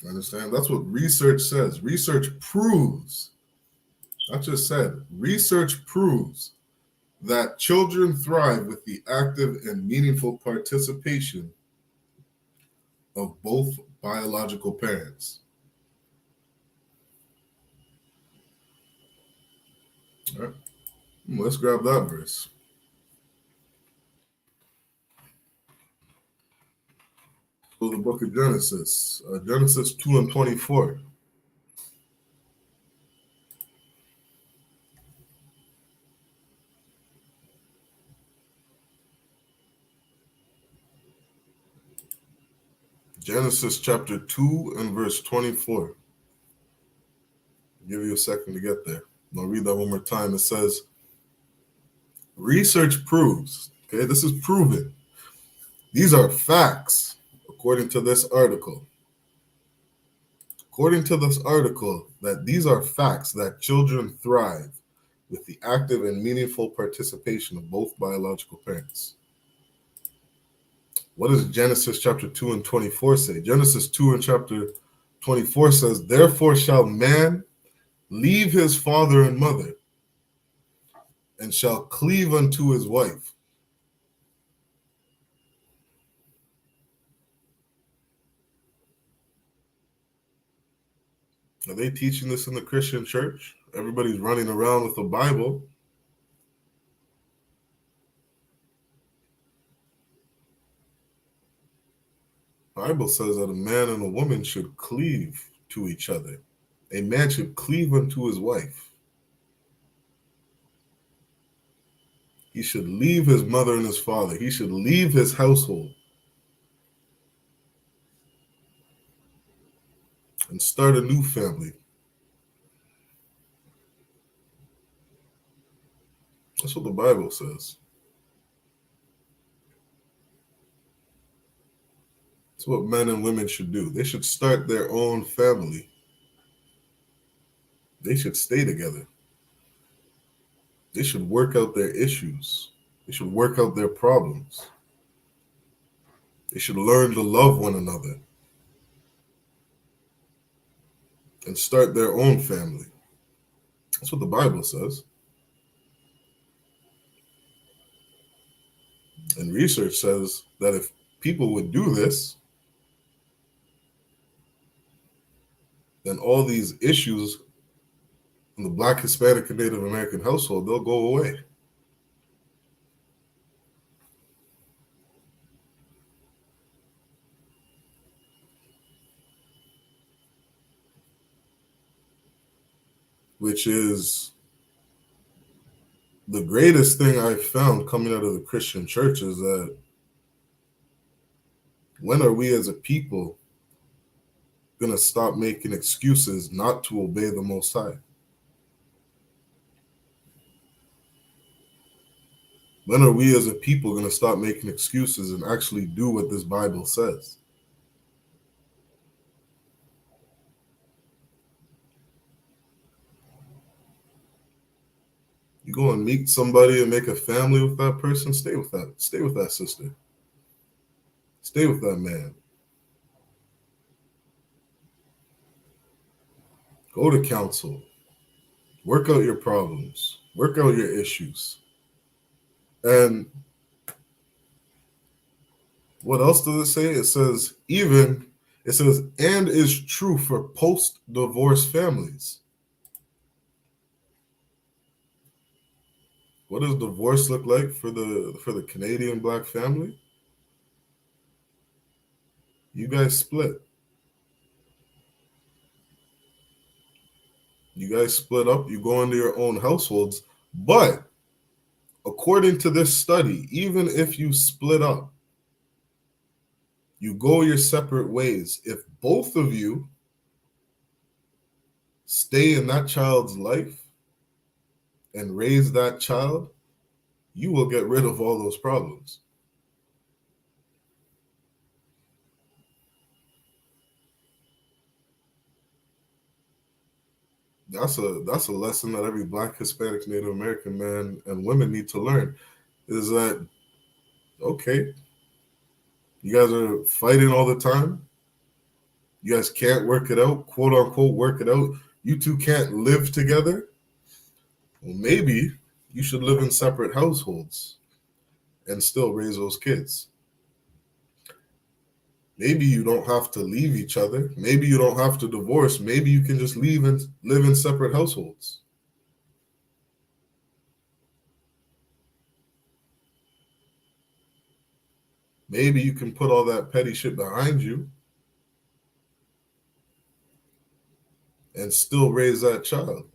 Understand? That's what research says. Research proves, not just said, research proves that children thrive with the active and meaningful participation of both biological parents. All right. Let's grab that verse. So the book of Genesis, Genesis 2:24. Genesis chapter 2 and verse 24. I'll give you a second to get there. I'll read that one more time. It says, research proves, okay, this is proven. These are facts, according to this article. According to this article, that these are facts that children thrive with the active and meaningful participation of both biological parents. What does Genesis chapter 2 and 24 say? Genesis 2 and chapter 24 says, therefore shall man leave his father and mother, and shall cleave unto his wife. Are they teaching this in the Christian church? Everybody's running around with the Bible. The Bible says that a man and a woman should cleave to each other. A man should cleave unto his wife. He should leave his mother and his father. He should leave his household and start a new family. That's what the Bible says. That's what men and women should do. They should start their own family. They should stay together. They should work out their issues. They should work out their problems. They should learn to love one another and start their own family. That's what the Bible says. And research says that if people would do this, then all these issues in the Black, Hispanic, and Native American household, they'll go away. Which is the greatest thing I've found coming out of the Christian church is that when are we as a people going to stop making excuses not to obey the Most High? When are we as a people going to stop making excuses and actually do what this Bible says? You go and meet somebody and make a family with that person, stay with that sister. Stay with that man. Go to counsel. Work out your problems. Work out your issues. And what else does it say? It says, and is true for post-divorce families. What does divorce look like for the Canadian Black family? You guys split. You guys split up. You go into your own households. But according to this study, even if you split up, you go your separate ways. If both of you stay in that child's life and raise that child, you will get rid of all those problems. That's a lesson that every Black, Hispanic, Native American man and women need to learn. Is that okay? You guys are fighting all the time. You guys can't work it out, quote unquote, work it out. You two can't live together. Well, maybe you should live in separate households and still raise those kids. Maybe you don't have to leave each other. Maybe you don't have to divorce. Maybe you can just leave and live in separate households. Maybe you can put all that petty shit behind you and still raise that child.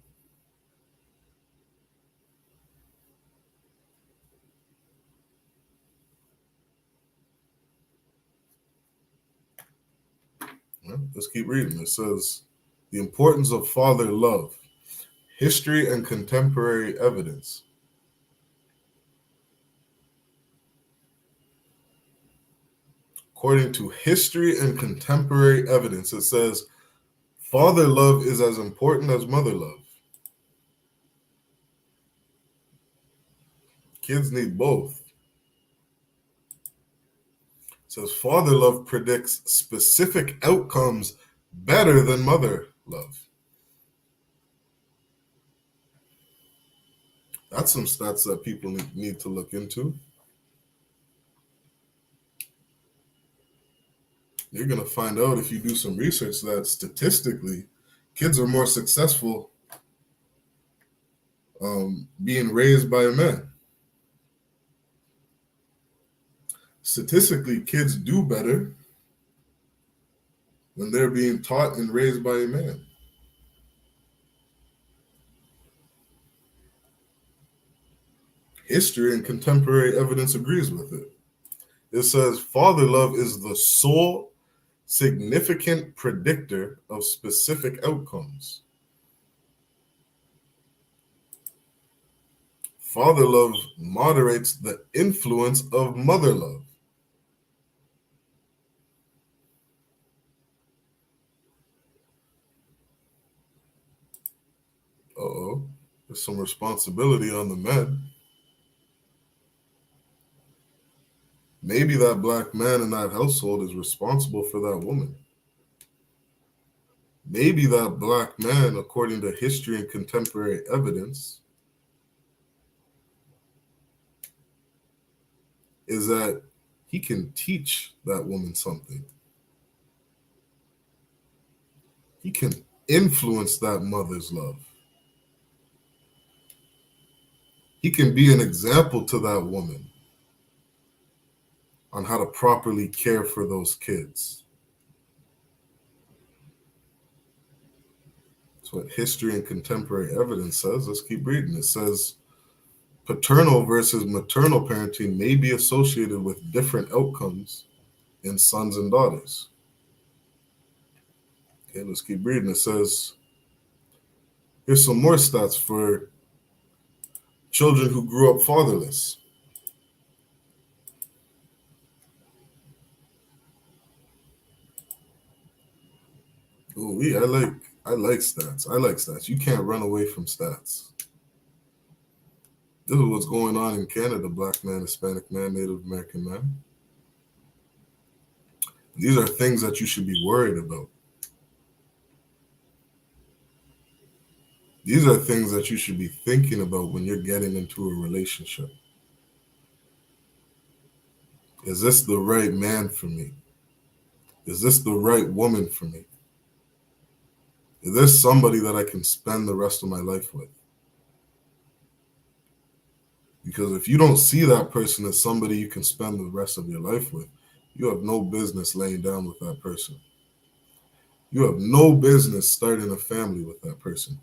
Well, let's keep reading. It says, the importance of father love, history and contemporary evidence. According to history and contemporary evidence, it says, father love is as important as mother love. Kids need both. It says, father love predicts specific outcomes better than mother love. That's some stats that people need to look into. You're going to find out if you do some research that statistically, kids are more successful being raised by a man. Statistically, kids do better when they're being taught and raised by a man. History and contemporary evidence agrees with it. It says father love is the sole significant predictor of specific outcomes. Father love moderates the influence of mother love. Uh-oh, there's some responsibility on the men. Maybe that Black man in that household is responsible for that woman. Maybe that Black man, according to history and contemporary evidence, is that he can teach that woman something. He can influence that mother's love. He can be an example to that woman on how to properly care for those kids. That's what history and contemporary evidence says. Let's keep reading. It says, paternal versus maternal parenting may be associated with different outcomes in sons and daughters. Okay, let's keep reading. It says, here's some more stats for children who grew up fatherless. Oh, yeah, I like stats. I like stats. You can't run away from stats. This is what's going on in Canada, Black man, Hispanic man, Native American man. These are things that you should be worried about. These are things that you should be thinking about when you're getting into a relationship. Is this the right man for me? Is this the right woman for me? Is this somebody that I can spend the rest of my life with? Because if you don't see that person as somebody you can spend the rest of your life with, you have no business laying down with that person. You have no business starting a family with that person.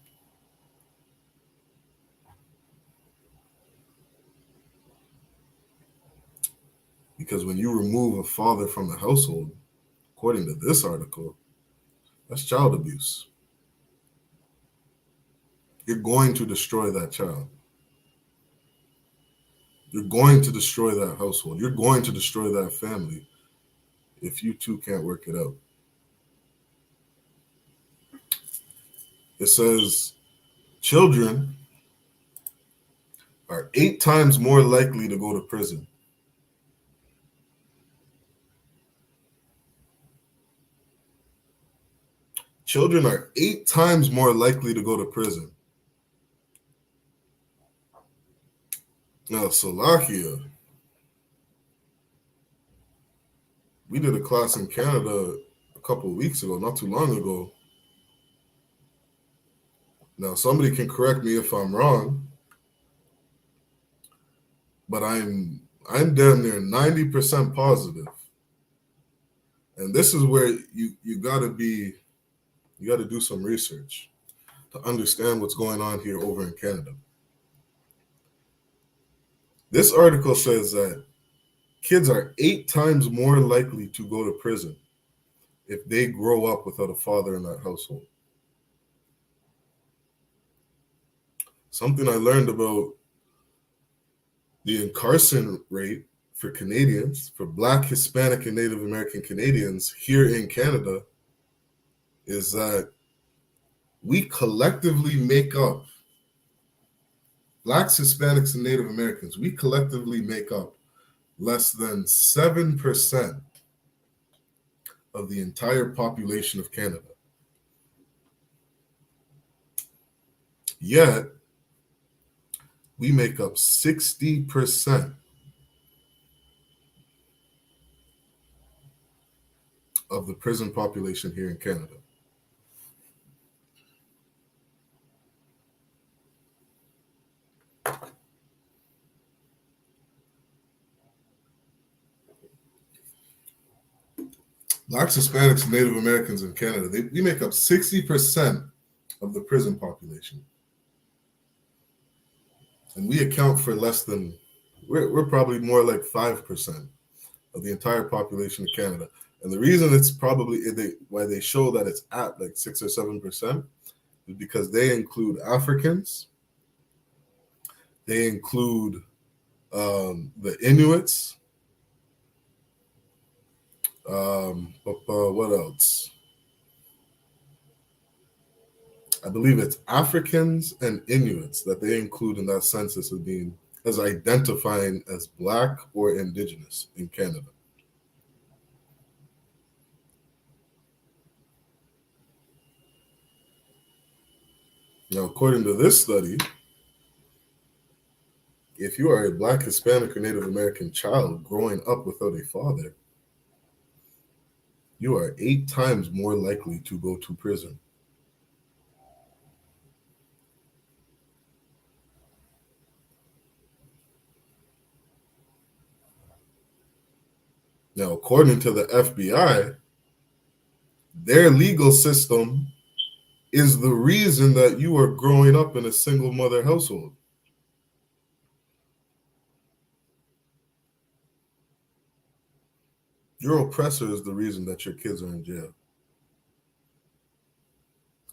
Because when you remove a father from the household, according to this article, that's child abuse. You're going to destroy that child. You're going to destroy that household. You're going to destroy that family if you two can't work it out. It says children are 8 times more likely to go to prison. Children are 8 times more likely to go to prison. Now, Salakia, we did a class in Canada a couple of weeks ago, not too long ago. Now, somebody can correct me if I'm wrong, but I'm damn near 90% positive. And this is where you gotta do some research to understand what's going on here over in Canada. This article says that kids are 8 times more likely to go to prison if they grow up without a father in that household. Something I learned about the incarceration rate for Canadians, for Black, Hispanic, and Native American Canadians here in Canada, is that we collectively make up, Blacks, Hispanics, and Native Americans, we collectively make up less than 7% of the entire population of Canada. Yet, we make up 60% of the prison population here in Canada. Blacks, Hispanics, and Native Americans in Canada, we make up 60% of the prison population. And we account for less than, we're probably more like 5% of the entire population of Canada. And the reason it's probably, why they show that it's at like 6 or 7% is because they include Africans, they include the Inuits, what else? I believe it's Africans and Inuits that they include in that census of being as identifying as Black or Indigenous in Canada. Now, according to this study, if you are a Black, Hispanic, or Native American child growing up without a father, you are 8 times more likely to go to prison. Now, according to the FBI, their legal system is the reason that you are growing up in a single mother household. Your oppressor is the reason that your kids are in jail.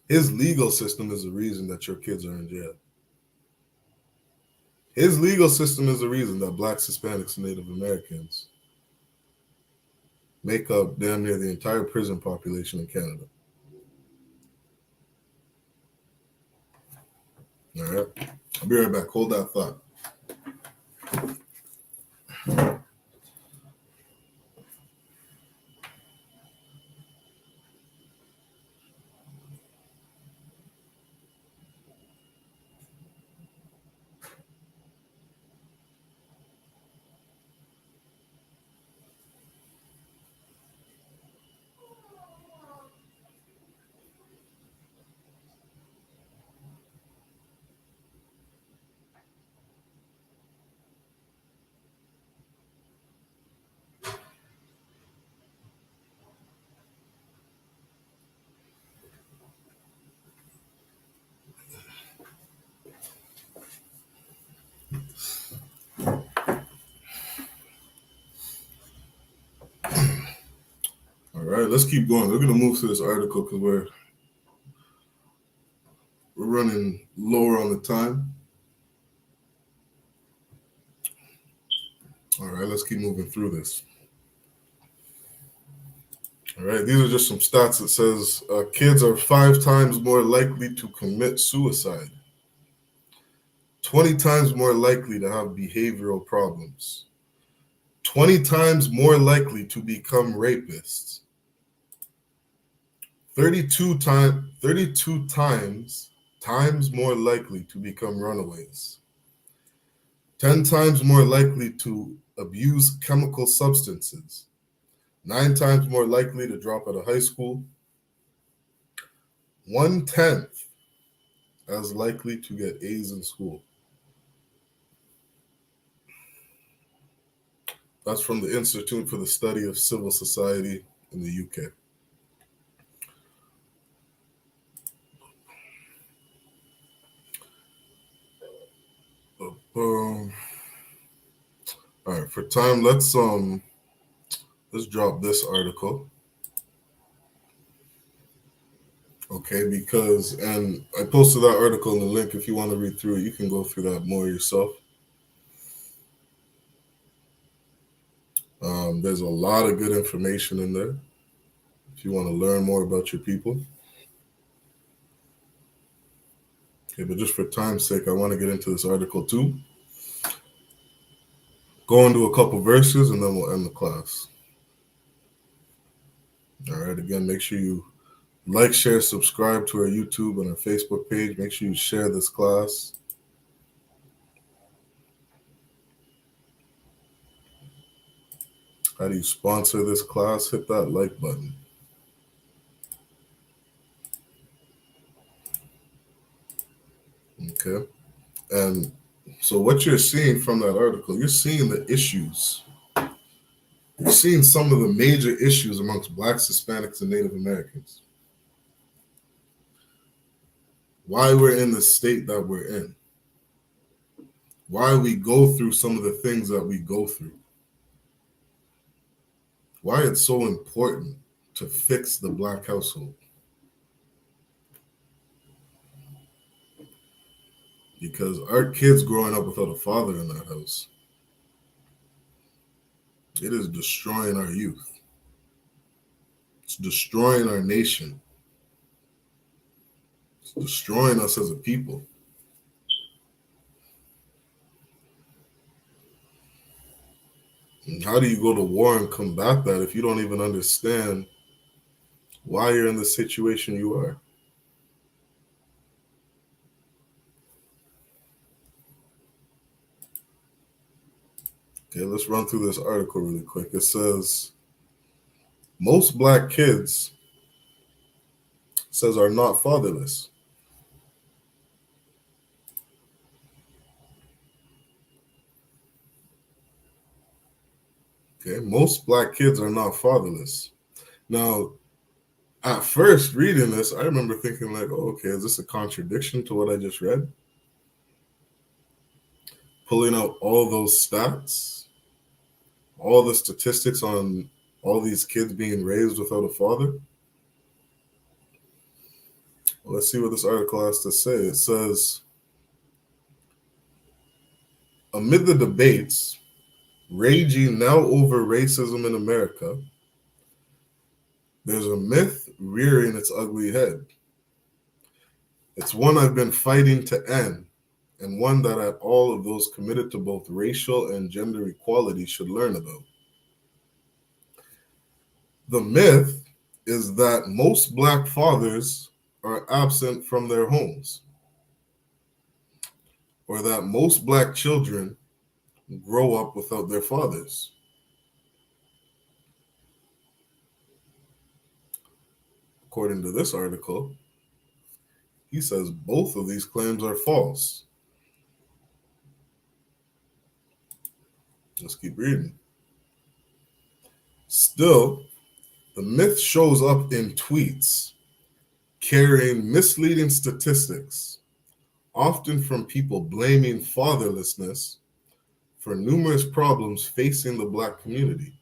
His legal system is the reason that your kids are in jail. His legal system is the reason that Blacks, Hispanics, and Native Americans make up damn near the entire prison population in Canada. All right. I'll be right back. Hold that thought. All right, let's keep going. We're going to move to this article because we're running lower on the time. All right, let's keep moving through this. All right, these are just some stats that says kids are 5 times more likely to commit suicide 20 times more likely to have behavioral problems, 20 times more likely to become rapists, 32 times more likely to become runaways, 10 times more likely to abuse chemical substances, 9 times more likely to drop out of high school, 1/10 as likely to get A's in school. That's from the Institute for the Study of Civil Society in the UK. All right, for time, let's drop this article. Okay, because, and I posted that article in the link. If you want to read through it, you can go through that more yourself. There's a lot of good information in there if you want to learn more about your people. Okay, but just for time's sake, I want to get into this article too. Go into a couple verses and then we'll end the class. All right, again, make sure you like, share, subscribe to our YouTube and our Facebook page. Make sure you share this class. How do you sponsor this class? Hit that like button. Okay. And so what you're seeing from that article, you're seeing the issues. You're seeing some of the major issues amongst Blacks, Hispanics, and Native Americans. Why we're in the state that we're in. Why we go through some of the things that we go through. Why it's so important to fix the Black household. Because our kids growing up without a father in that house, it is destroying our youth. It's destroying our nation. It's destroying us as a people. And how do you go to war and combat that if you don't even understand why you're in the situation you are? Okay, let's run through this article really quick. It says, most Black kids, are not fatherless. Okay, most Black kids are not fatherless. Now, at first reading this, I remember thinking like, oh, okay, is this a contradiction to what I just read? Pulling out all those stats, all the statistics on all these kids being raised without a father. Well, let's see what this article has to say. It says, amid the debates raging now over racism in America, there's a myth rearing its ugly head. It's one I've been fighting to end, and one that all of those committed to both racial and gender equality should learn about. The myth is that most Black fathers are absent from their homes, or that most Black children grow up without their fathers. According to this article, he says both of these claims are false. Let's keep reading. Still, the myth shows up in tweets carrying misleading statistics, often from people blaming fatherlessness for numerous problems facing the Black community.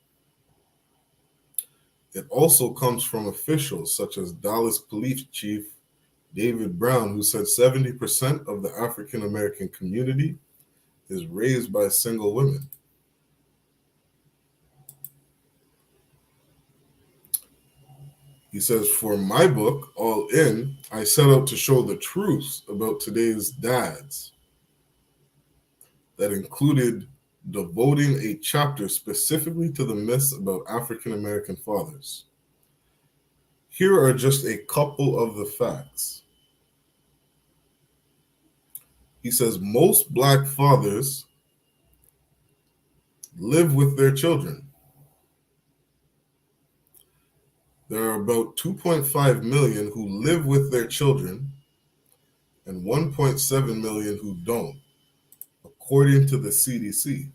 It also comes from officials such as Dallas Police Chief David Brown, who said 70% of the African American community is raised by single women. He says, for my book, All In, I set out to show the truth about today's dads. that included devoting a chapter specifically to the myths about African American fathers. Here are just a couple of the facts. He says most Black fathers live with their children. There are about 2.5 million who live with their children and 1.7 million who don't, according to the CDC.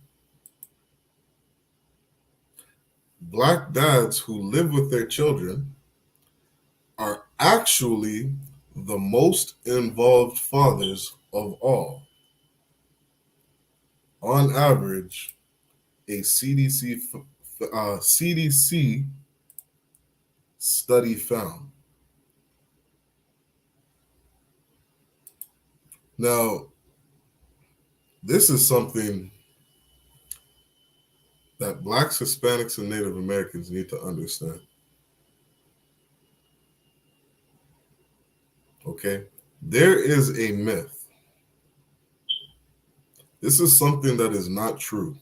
Black dads who live with their children are actually the most involved fathers of all. On average, a CDC study found. Now, this is something that Blacks, Hispanics, and Native Americans need to understand. Okay? There is a myth. This is something that is not true.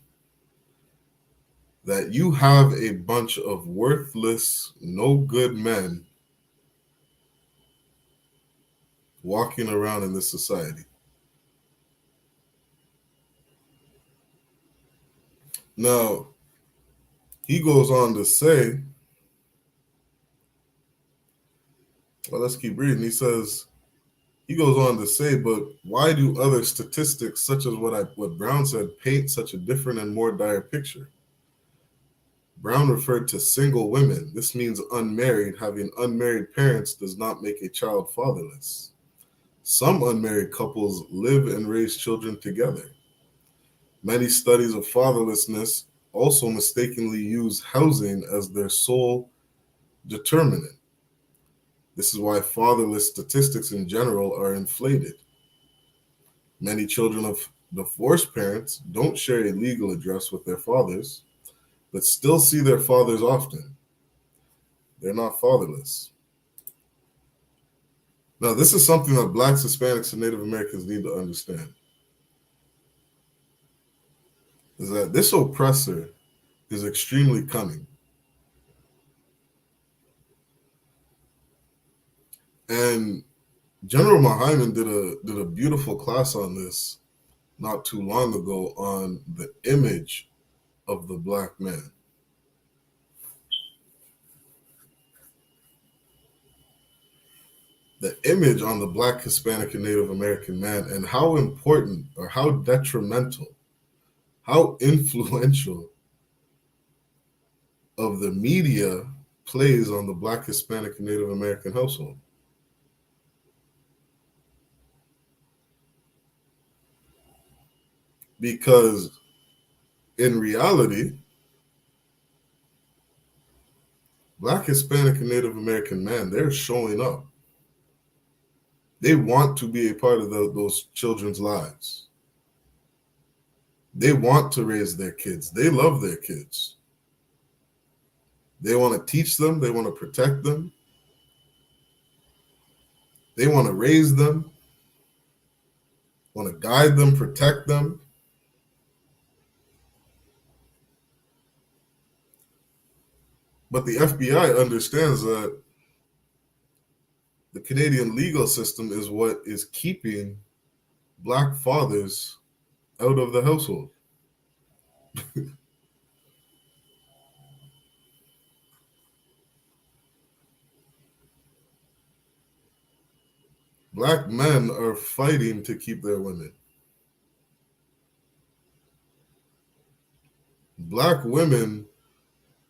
That you have a bunch of worthless, no good men walking around in this society. Now, he goes on to say, well, let's keep reading. He goes on to say, but why do other statistics, such as what Brown said, paint such a different and more dire picture? Brown referred to single women. This means unmarried. Having unmarried parents does not make a child fatherless. Some unmarried couples live and raise children together. Many studies of fatherlessness also mistakenly use housing as their sole determinant. This is why fatherless statistics in general are inflated. Many children of divorced parents don't share a legal address with their fathers, but still see their fathers often. They're not fatherless. Now, this is something that Blacks, Hispanics, and Native Americans need to understand. Is that this oppressor is extremely cunning. And General Muhammad did a beautiful class on this not too long ago on the image of the Black man. The image on the Black, Hispanic, and Native American man, and how important or how detrimental, how influential of the media plays on the Black, Hispanic, and Native American household. Because in reality, Black, Hispanic, and Native American men, they're showing up. They want to be a part of those children's lives. They want to raise their kids. They love their kids. They want to teach them. They want to protect them. They want to raise them, want to guide them, protect them. But the FBI understands that the Canadian legal system is what is keeping Black fathers out of the household. Black men are fighting to keep their women. Black women,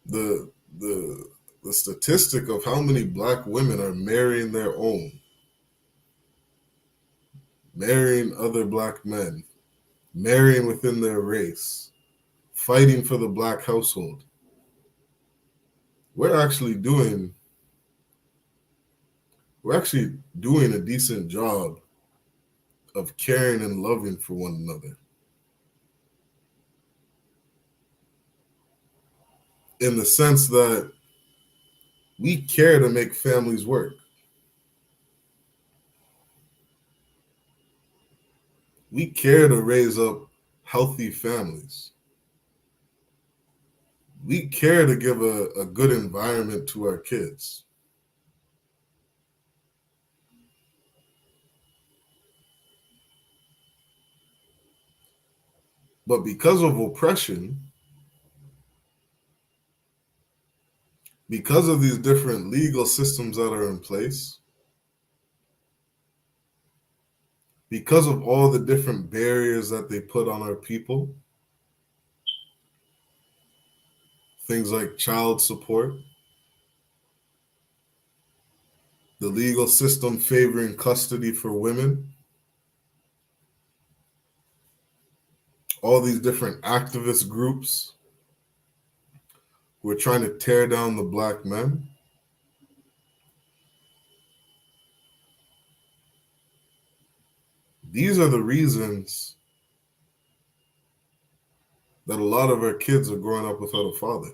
the statistic of how many Black women are marrying their own, marrying other Black men, marrying within their race, fighting for the Black household. We're actually doing a decent job of caring and loving for one another. In the sense that we care to make families work. We care to raise up healthy families. We care to give a good environment to our kids. But because of oppression, because of these different legal systems that are in place, because of all the different barriers that they put on our people, things like child support, the legal system favoring custody for women, all these different activist groups who are trying to tear down the black men. These are the reasons that a lot of our kids are growing up without a father.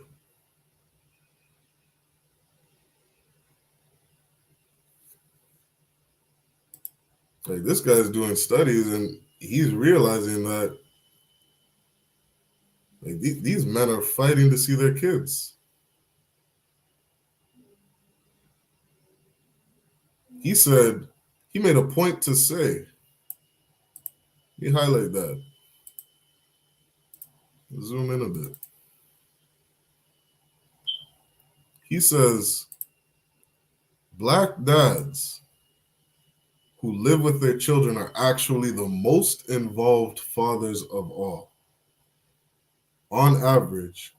Like, this guy's doing studies and he's realizing that like, these men are fighting to see their kids. He said, he made a point to say, let me highlight that. Zoom in a bit. He says, black dads who live with their children are actually the most involved fathers of all. On average,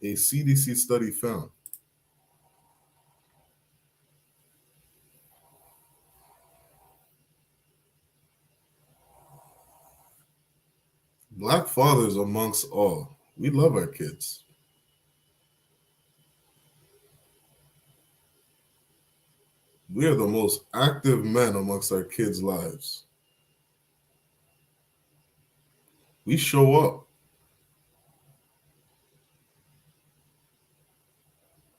a CDC study found. Black fathers amongst all. We love our kids. We are the most active men amongst our kids' lives. We show up.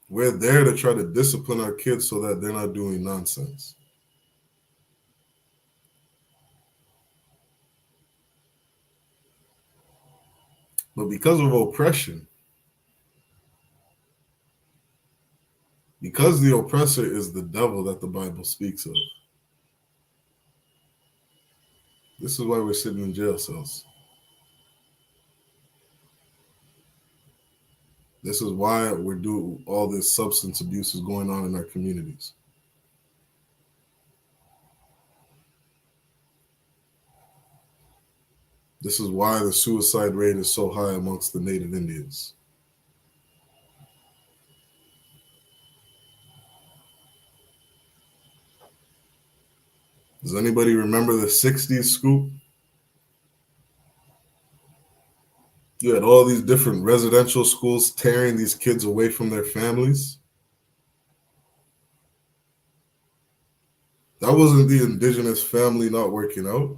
We're there to try to discipline our kids so that they're not doing nonsense. But because of oppression, because the oppressor is the devil that the Bible speaks of, this is why we're sitting in jail cells. This is why we're doing all this substance abuse is going on in our communities. This is why the suicide rate is so high amongst the Native Indians. Does anybody remember the 60s scoop? You had all these different residential schools tearing these kids away from their families. That wasn't the indigenous family not working out.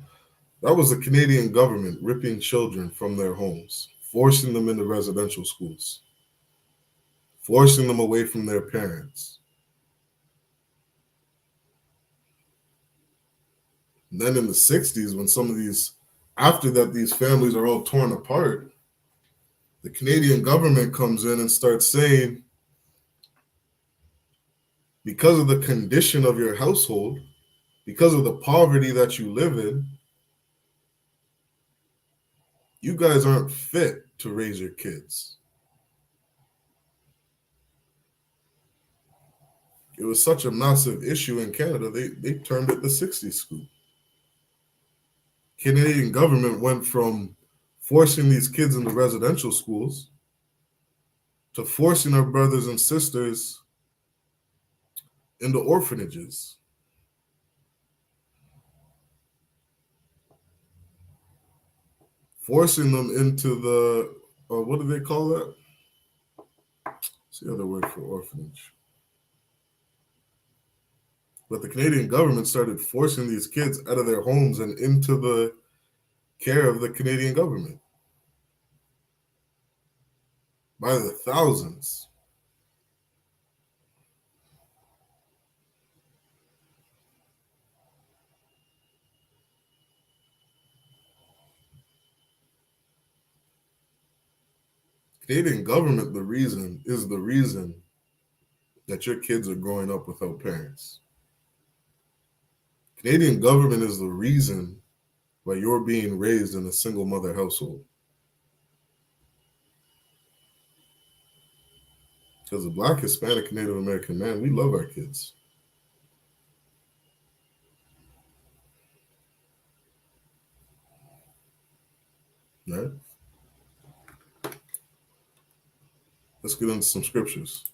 That was the Canadian government ripping children from their homes, forcing them into residential schools, forcing them away from their parents. And then in the 60s, when some of these, after that, these families are all torn apart, the Canadian government comes in and starts saying, because of the condition of your household, because of the poverty that you live in, you guys aren't fit to raise your kids. It was such a massive issue in Canada, they termed it the 60s scoop. Canadian government went from forcing these kids into residential schools to forcing our brothers and sisters into orphanages. Forcing them into the, what do they call that? What's the other word for orphanage? But the Canadian government started forcing these kids out of their homes and into the care of the Canadian government by the thousands. Canadian government is the reason that your kids are growing up without parents. Canadian government is the reason why you're being raised in a single mother household. Because a Black, Hispanic, and Native American man, we love our kids. Right? Let's get into some scriptures.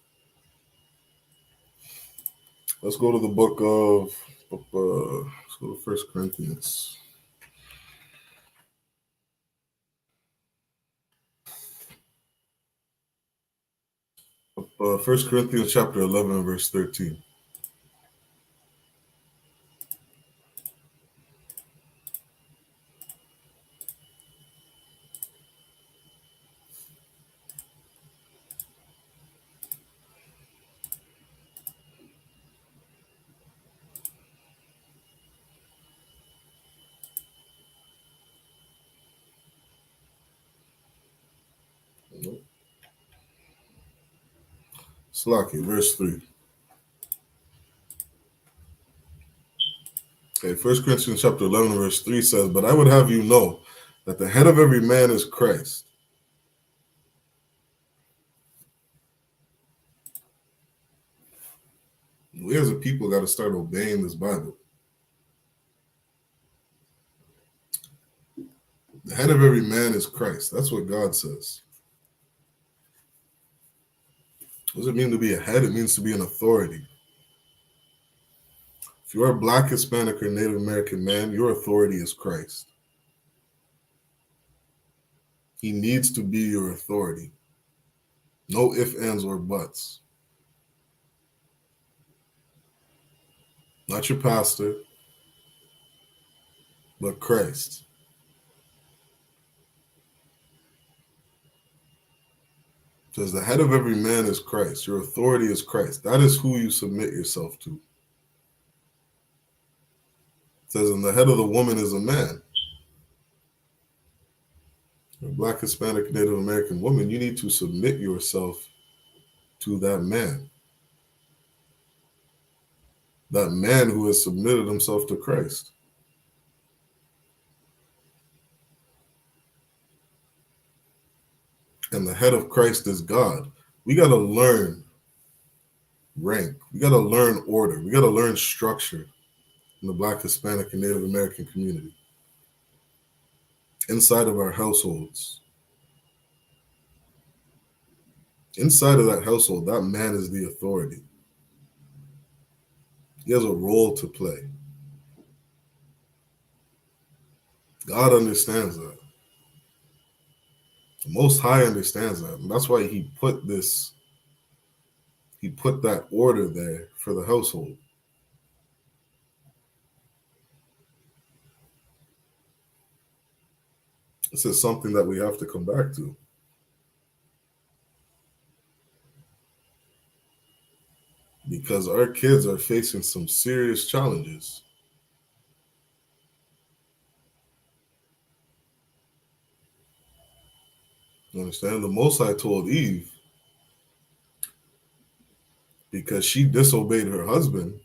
Let's go to the book of, let's go to 1 Corinthians. First Corinthians chapter 11 and verse 13. Slaki, verse 3. Okay, 1 Corinthians chapter 11 verse 3 says, "But I would have you know that the head of every man is Christ." We as a people got to start obeying this Bible. The head of every man is Christ. That's what God says. What does it mean to be a head? It means to be an authority. If you're a Black, Hispanic, or Native American man, your authority is Christ. He needs to be your authority. No ifs, ands, or buts. Not your pastor, but Christ. Says the head of every man is Christ. Your authority is Christ. That is who you submit yourself to. It says, and the head of the woman is a man. A Black, Hispanic, Native American woman, you need to submit yourself to that man. That man who has submitted himself to Christ. And the head of Christ is God. We got to learn rank. We got to learn order. We got to learn structure in the Black, Hispanic, and Native American community. Inside of our households. Inside of that household, that man is the authority. He has a role to play. God understands that. The Most High understands that. And that's why he put that order there for the household. This is something that we have to come back to. Because our kids are facing some serious challenges. You understand? The Most High told Eve, because she disobeyed her husband,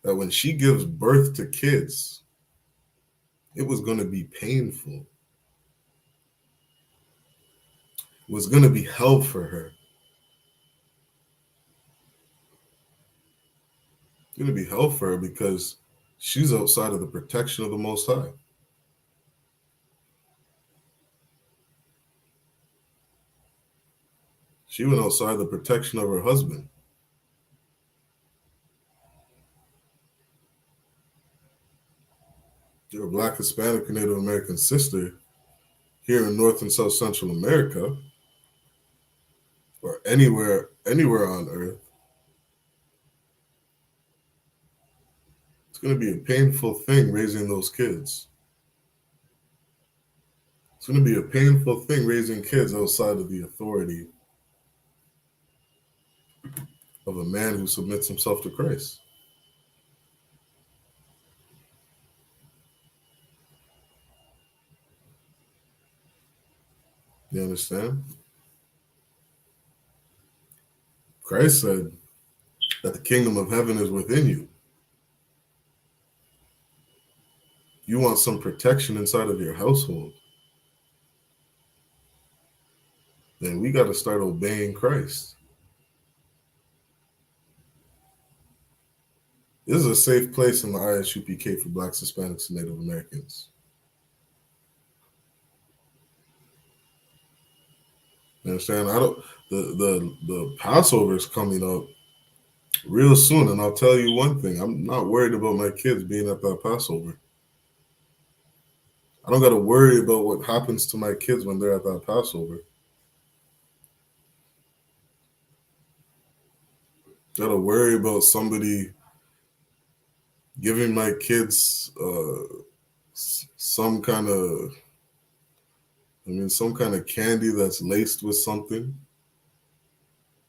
that when she gives birth to kids, it was going to be painful. It was going to be hell for her. It's going to be hell for her because she's outside of the protection of the Most High. She went outside the protection of her husband. Your Black, Hispanic, and Native American sister here in North and South Central America, or anywhere on earth, it's going to be a painful thing raising those kids. It's going to be a painful thing raising kids outside of the authority of a man who submits himself to Christ. You understand? Christ said that the kingdom of heaven is within you. You want some protection inside of your household, then we got to start obeying Christ. This is a safe place in the I.S.U.P.K for Blacks, Hispanics, and Native Americans. You understand? The Passover is coming up real soon, and I'll tell you one thing: I'm not worried about my kids being at that Passover. I don't got to worry about what happens to my kids when they're at that Passover. Got to worry about somebody giving my kids some kind of candy that's laced with something.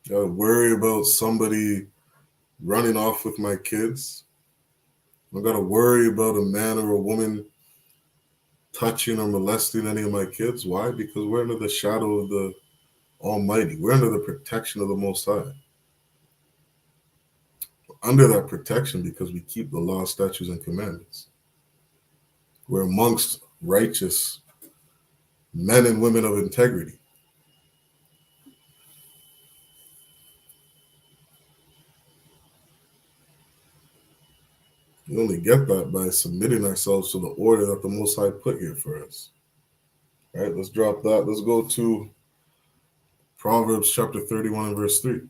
Got to worry about somebody running off with my kids. I got to worry about a man or a woman touching or molesting any of my kids. Why? Because we're under the shadow of the Almighty. We're under the protection of the Most High. We're under that protection because we keep the law, statutes, and commandments. We're amongst righteous men and women of integrity. We only get that by submitting ourselves to the order that the Most High put here for us. All right, let's drop that. Let's go to Proverbs chapter 31 and verse 3.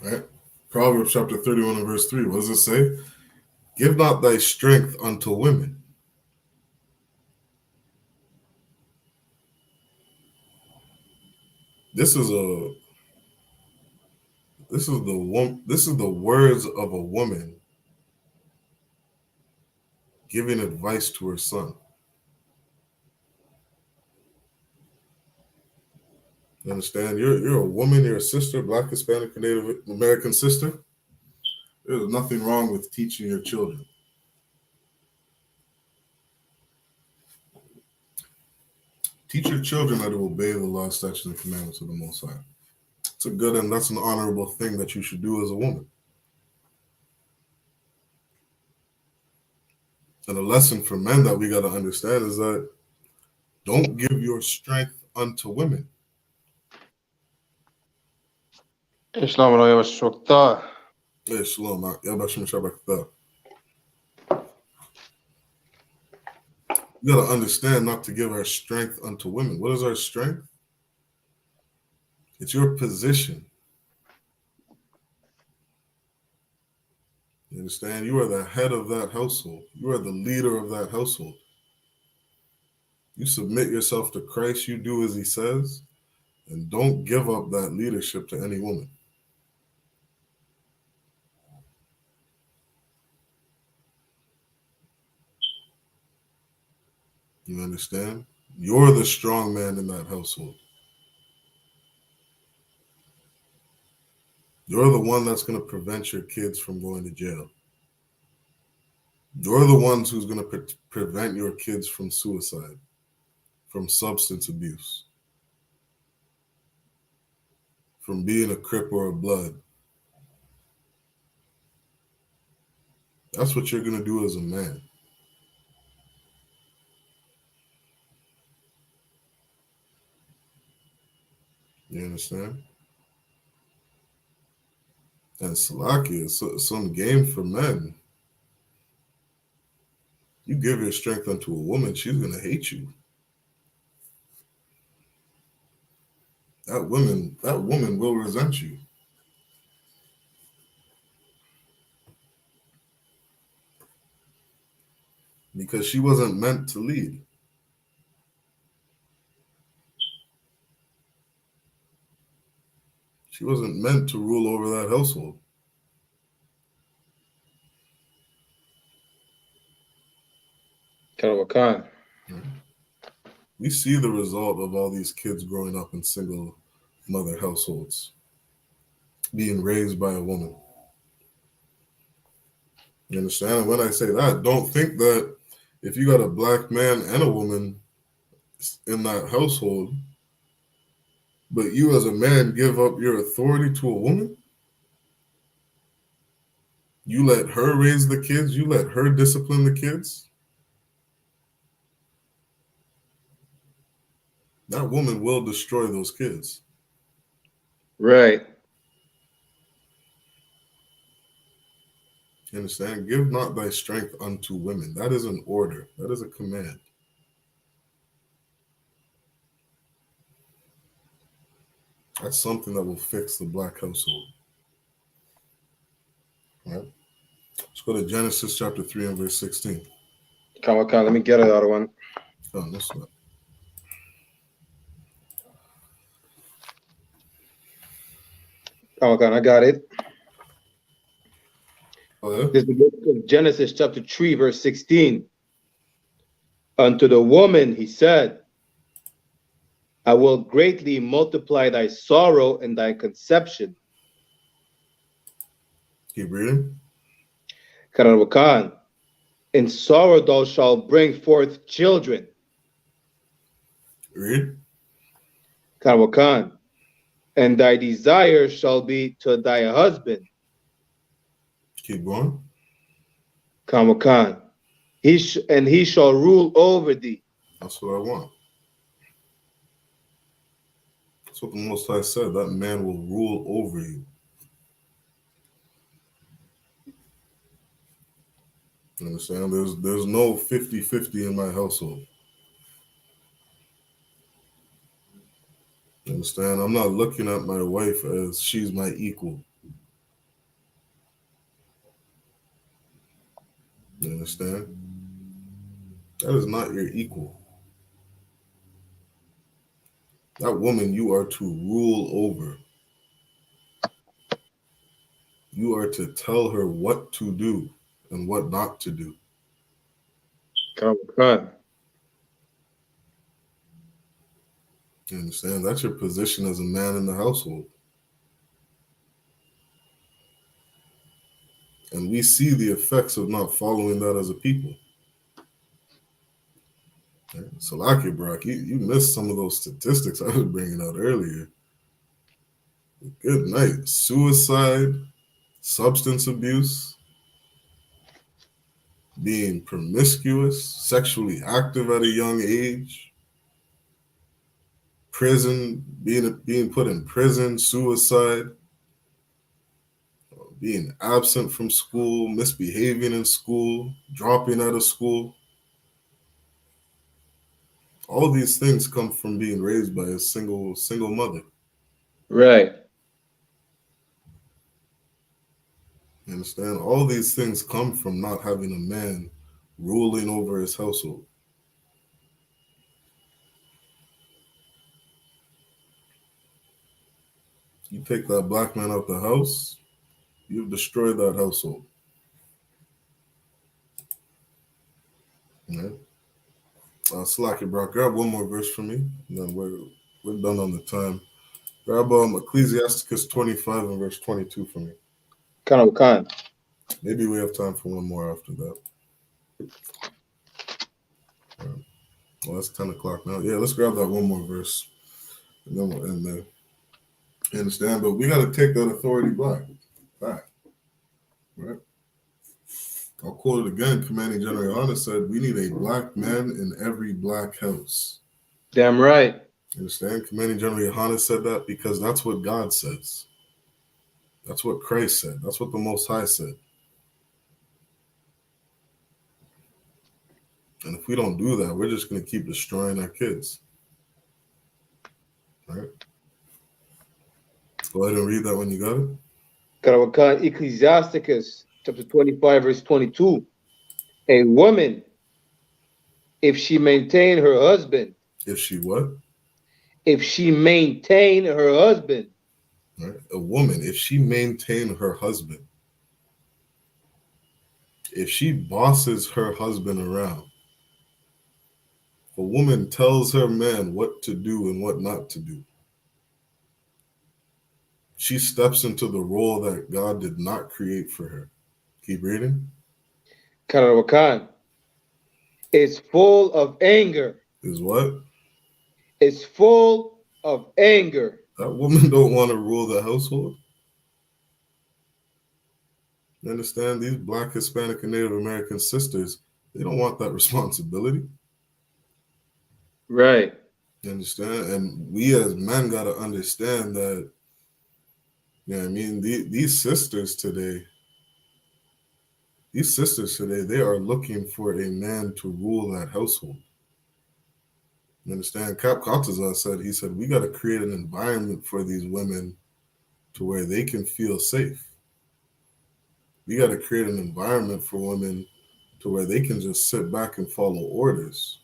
All right, Proverbs chapter 31 and verse 3. What does it say? Give not thy strength unto women. This is the words of a woman giving advice to her son. You understand? You're a woman, you're a sister, Black, Hispanic, or Native American sister. There's nothing wrong with teaching your children. Teach your children how to obey the law, statutes, and commandments of the Most High. It's a good and that's an honorable thing that you should do as a woman. And a lesson for men that we got to understand is that don't give your strength unto women. Islam I.S.U.P.K. Hey, shalom. You got to understand not to give our strength unto women. What is our strength? It's your position. You understand? You are the head of that household. You are the leader of that household. You submit yourself to Christ. You do as he says. And don't give up that leadership to any woman. You understand? You're the strong man in that household. You're the one that's going to prevent your kids from going to jail. You're the ones who's going to prevent your kids from suicide, from substance abuse, from being a Crip or a Blood. That's what you're going to do as a man. You understand? And Salaki is some game for men. You give your strength unto a woman, she's going to hate you. That woman will resent you. Because she wasn't meant to lead. She wasn't meant to rule over that household. Karawakan. We see the result of all these kids growing up in single mother households, being raised by a woman. You understand? And when I say that, don't think that if you got a black man and a woman in that household, but you as a man give up your authority to a woman, you let her raise the kids, you let her discipline the kids, that woman will destroy those kids. Right. You understand? Give not thy strength unto women. That is an order. That is a command. That's something that will fix the black household. Right? Let's go to Genesis chapter 3 and verse 16. Karawakan, let me get another one. Oh, that's not. Karawakan, I got it. Oh, yeah? This is the book of Genesis chapter 3, verse 16. Unto the woman he said, I will greatly multiply thy sorrow and thy conception. Keep reading. Karawakan, in sorrow thou shalt bring forth children. Read. Karawakan, and thy desire shall be to thy husband. Keep going. Karawakan, he shall rule over thee. That's what I want. That's what the Most High said. That man will rule over you. You understand? There's no 50-50 in my household. You understand? I'm not looking at my wife as she's my equal. You understand? That is not your equal. That woman you are to rule over. You are to tell her what to do and what not to do. Karawakan. You understand? That's your position as a man in the household. And we see the effects of not following that as a people. So, like it, Brock, you missed some of those statistics I was bringing out earlier. Good night. Suicide, substance abuse, being promiscuous, sexually active at a young age, prison, being put in prison, suicide, being absent from school, misbehaving in school, dropping out of school. All these things come from being raised by a single mother. Right. You understand? All these things come from not having a man ruling over his household. You take that black man out the house, you've destroyed that household. Right? Slacky, bro, grab one more verse for me, and then we're done on the time. Grab Ecclesiasticus 25 and verse 22 for me. Karawakan. Maybe we have time for one more after that. All right. Well, it's 10 o'clock now. Yeah, let's grab that one more verse, and then we'll end there. You understand? But we got to take that authority back. Right? I'll quote it again. Commanding General YAHANNA said, we need a black man in every black house. Damn right. You understand? Commanding General YAHANNA said that because that's what God says. That's what Christ said. That's what the Most High said. And if we don't do that, we're just going to keep destroying our kids. All right? Go ahead and read that when you got it. Karawakan, Ecclesiasticus chapter 25, verse 22. A woman, if she maintain her husband. If she what? If she maintain her husband. Right? A woman, if she maintain her husband, if she bosses her husband around, A woman tells her man what to do and what not to do. She steps into the role that God did not create for her. Keep reading. Karawakan is full of anger. Is what? Is full of anger. That woman don't want to rule the household. You understand? These Black, Hispanic, and Native American sisters, they don't want that responsibility. Right. You understand? And we as men got to understand that, you know what I mean? These sisters today, they are looking for a man to rule that household. You understand? Cap Kataza said, we got to create an environment for these women to where they can feel safe. We got to create an environment for women to where they can just sit back and follow orders.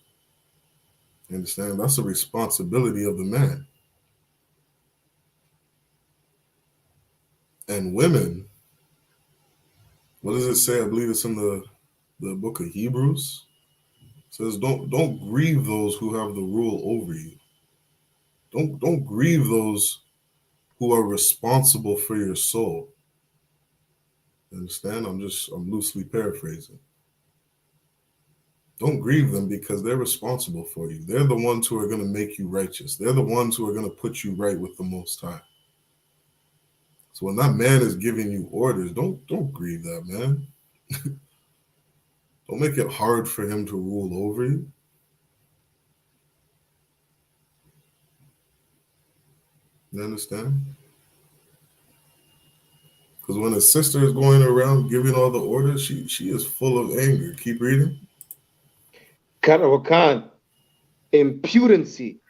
You understand? That's a responsibility of the man. And women, what does it say? I believe it's in the book of Hebrews. It says, don't grieve those who have the rule over you. Don't grieve those who are responsible for your soul. You understand? I'm loosely paraphrasing. Don't grieve them because they're responsible for you. They're the ones who are going to make you righteous. They're the ones who are going to put you right with the Most High. So when that man is giving you orders, don't grieve that man. Don't make it hard for him to rule over you. You understand? Because when his sister is going around giving all the orders, she is full of anger. Keep reading. Karawakan, impudency.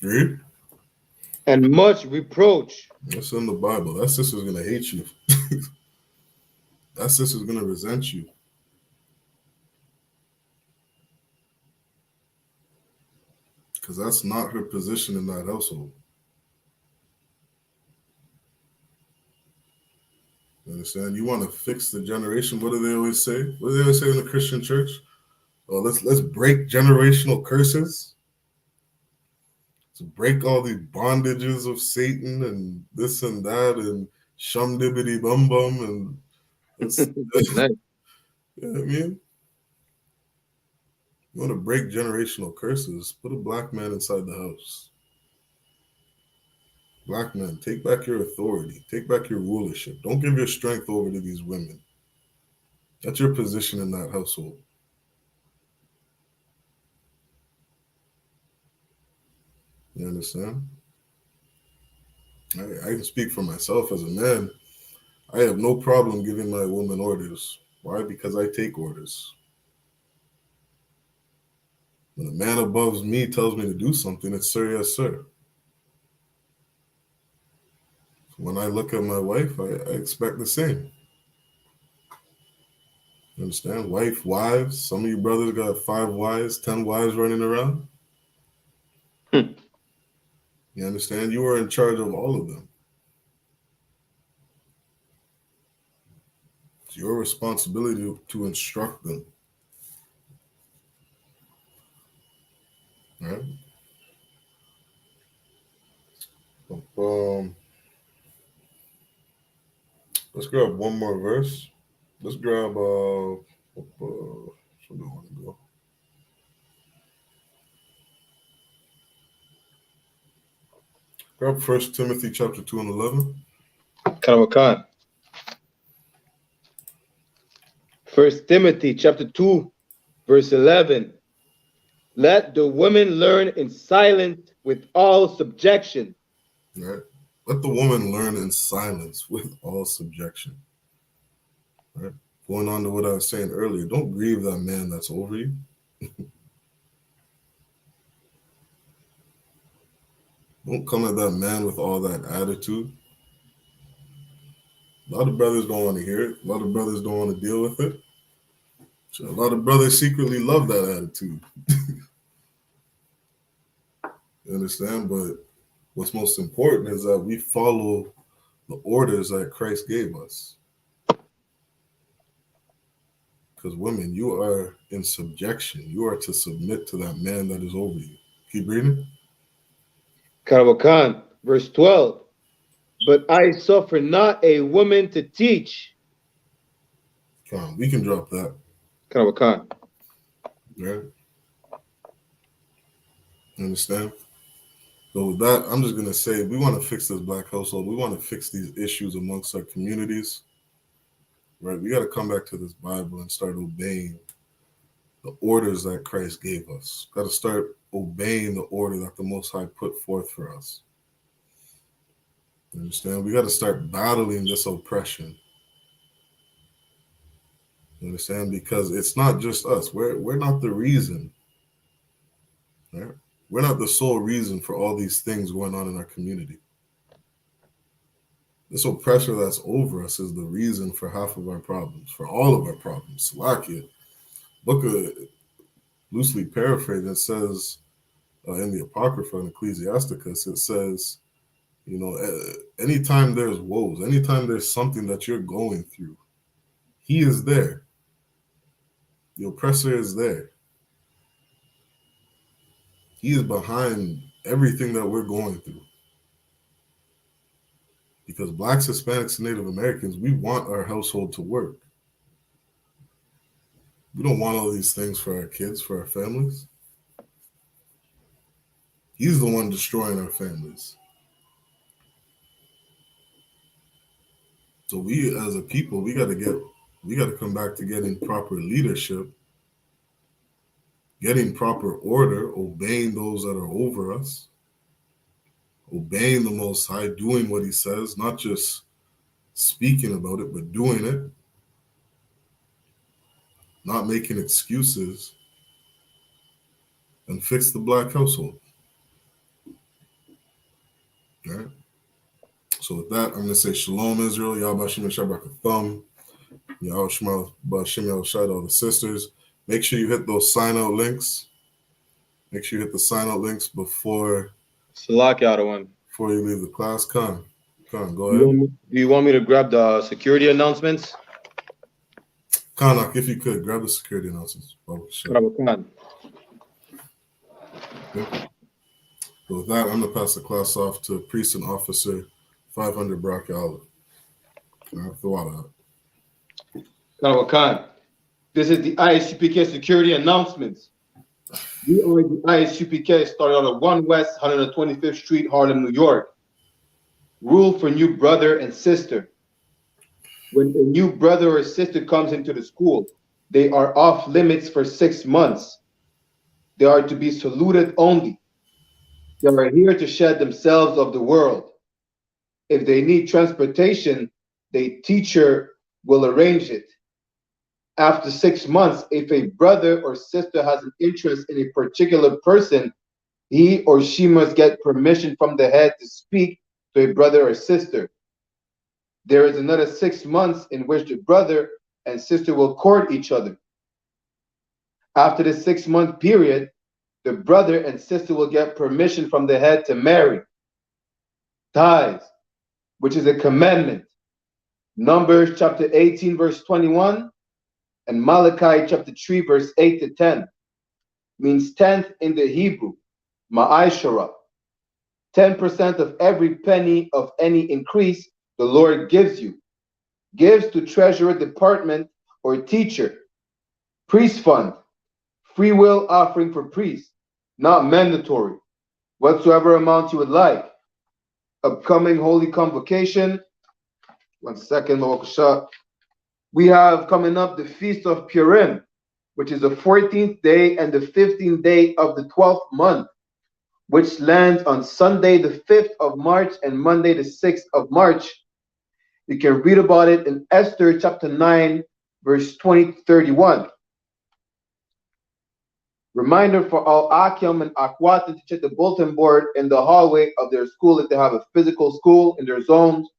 Read. And much reproach. That's in the Bible. That sister's going to hate you. That sister's going to resent you. Because that's not her position in that household. You understand? You want to fix the generation. What do they always say? What do they always say in the Christian church? Oh, let's break generational curses. To break all these bondages of Satan and this and that and shum dibbity bum bum and it's Nice. you know what I mean? You want to break generational curses, put a black man inside the house. Black men, take back your authority, take back your rulership. Don't give your strength over to these women. That's your position in that household. You understand? I can speak for myself as a man. I have no problem giving my woman orders. Why? Because I take orders. When a man above me tells me to do something, it's sir, yes, sir. When I look at my wife, I expect the same. You understand? Wives. Some of you brothers got 5 wives, 10 wives running around. You understand? You are in charge of all of them. It's your responsibility to instruct them. All right? Let's grab one more verse. Let's grab where do I want to go? Grab 1 Timothy chapter 2 and 11. Karawakan. 1 Timothy chapter 2, verse 11. Let the women learn in silence with all subjection. All right? Let the woman learn in silence with all subjection. All right? Going on to what I was saying earlier, don't grieve that man that's over you. Don't come at that man with all that attitude. A lot of brothers don't want to hear it. A lot of brothers don't want to deal with it. So a lot of brothers secretly love that attitude. You understand? But what's most important is that we follow the orders that Christ gave us. Because women, you are in subjection. You are to submit to that man that is over you. Keep reading. Karawakan, verse 12. But I suffer not a woman to teach. Come on, we can drop that. Karawakan. Right? You understand? So with that, I'm just going to say, we want to fix this black household. We want to fix these issues amongst our communities. Right? We got to come back to this Bible and start obeying the orders that Christ gave us. Got to start obeying the order that the Most High put forth for us. You understand? We got to start battling this oppression. You understand? Because it's not just us. We're not the reason. Right? We're not the sole reason for all these things going on in our community. This oppressor that's over us is the reason for half of our problems, for all of our problems. Salakia, book of loosely paraphrased, it says in the Apocrypha in Ecclesiasticus, it says, you know, anytime there's woes, anytime there's something that you're going through, he is there. The oppressor is there. He is behind everything that we're going through. Because Blacks, Hispanics, and Native Americans, we want our household to work. We don't want all these things for our kids, for our families. He's the one destroying our families. So we, as a people, we got to come back to getting proper leadership, getting proper order, obeying those that are over us, obeying the Most High, doing what he says, not just speaking about it, but doing it, not making excuses, and fix the black household. All right? So with that, I'm going to say Shalom, Israel. Yahweh Shem Shabbat Thumb. Yahweh Shema B'Shem Yahushai, all the sisters. Make sure you hit those sign-out links. Make sure you hit the sign-out links before Salakia, before you leave the class. Come, go ahead. Do you want me to grab the security announcements? Kanak, if you could, grab the security announcements. Karawakan. Okay. So with that, I'm going to pass the class off to Priest and Officer 500 Brock Olive. All right, throw out. Karawakan. This is the I.S.U.P.K security announcements. We are the I.S.U.P.K, started out at 1 West 125th Street, Harlem, New York. Rule for new brother and sister. When a new brother or sister comes into the school, they are off limits for 6 months. They are to be saluted only. They are here to shed themselves of the world. If they need transportation, the teacher will arrange it. After 6 months, if a brother or sister has an interest in a particular person, he or she must get permission from the head to speak to a brother or sister. There is another 6 months in which the brother and sister will court each other. After the 6-month period, the brother and sister will get permission from the head to marry. Tithes, which is a commandment. Numbers chapter 18, verse 21, and Malachi chapter 3, verse 8 to 10, means tenth in the Hebrew, ma'ashara. 10% of every penny of any increase the Lord gives you, gives to treasurer department or teacher, priest fund, free will offering for priests, not mandatory, whatsoever amount you would like. Upcoming holy convocation. 1 second, we have coming up the Feast of Purim, which is the 14th day and the 15th day of the 12th month, which lands on Sunday the 5th of March and Monday the 6th of March. You can read about it in Esther chapter 9, verse 20 to 31. Reminder for all Akim and Akwat to check the bulletin board in the hallway of their school if they have a physical school in their zones.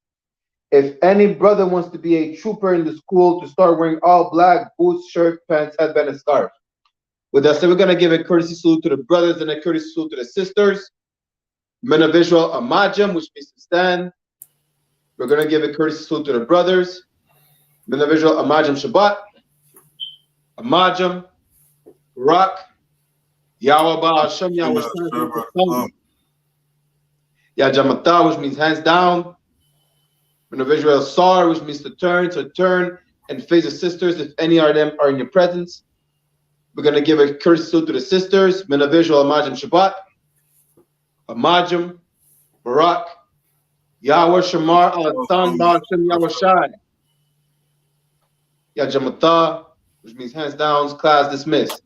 If any brother wants to be a trooper in the school, to start wearing all black, boots, shirt, pants, headband, and scarf. With that said, we're going to give a courtesy salute to the brothers and a courtesy salute to the sisters. Men of Israel, Amajam, which means to stand. We're going to give a courtesy salute to the brothers. Men of Israel, Amajam Shabbat. Amajam, Barak, Yahweh Ba Hashem, Yahweh Shabbat. Yajamata, which means hands down. When of Israel Sar, which means to turn and face the sisters if any of them are in your presence. We're going to give a courtesy to the sisters. Men of Israel, Amajam Shabbat, Amajam, Barak, Yahweh Shamar, Al-San, Ba Hashem, Yahweh Shai. Yajamata, which means hands down, class dismissed.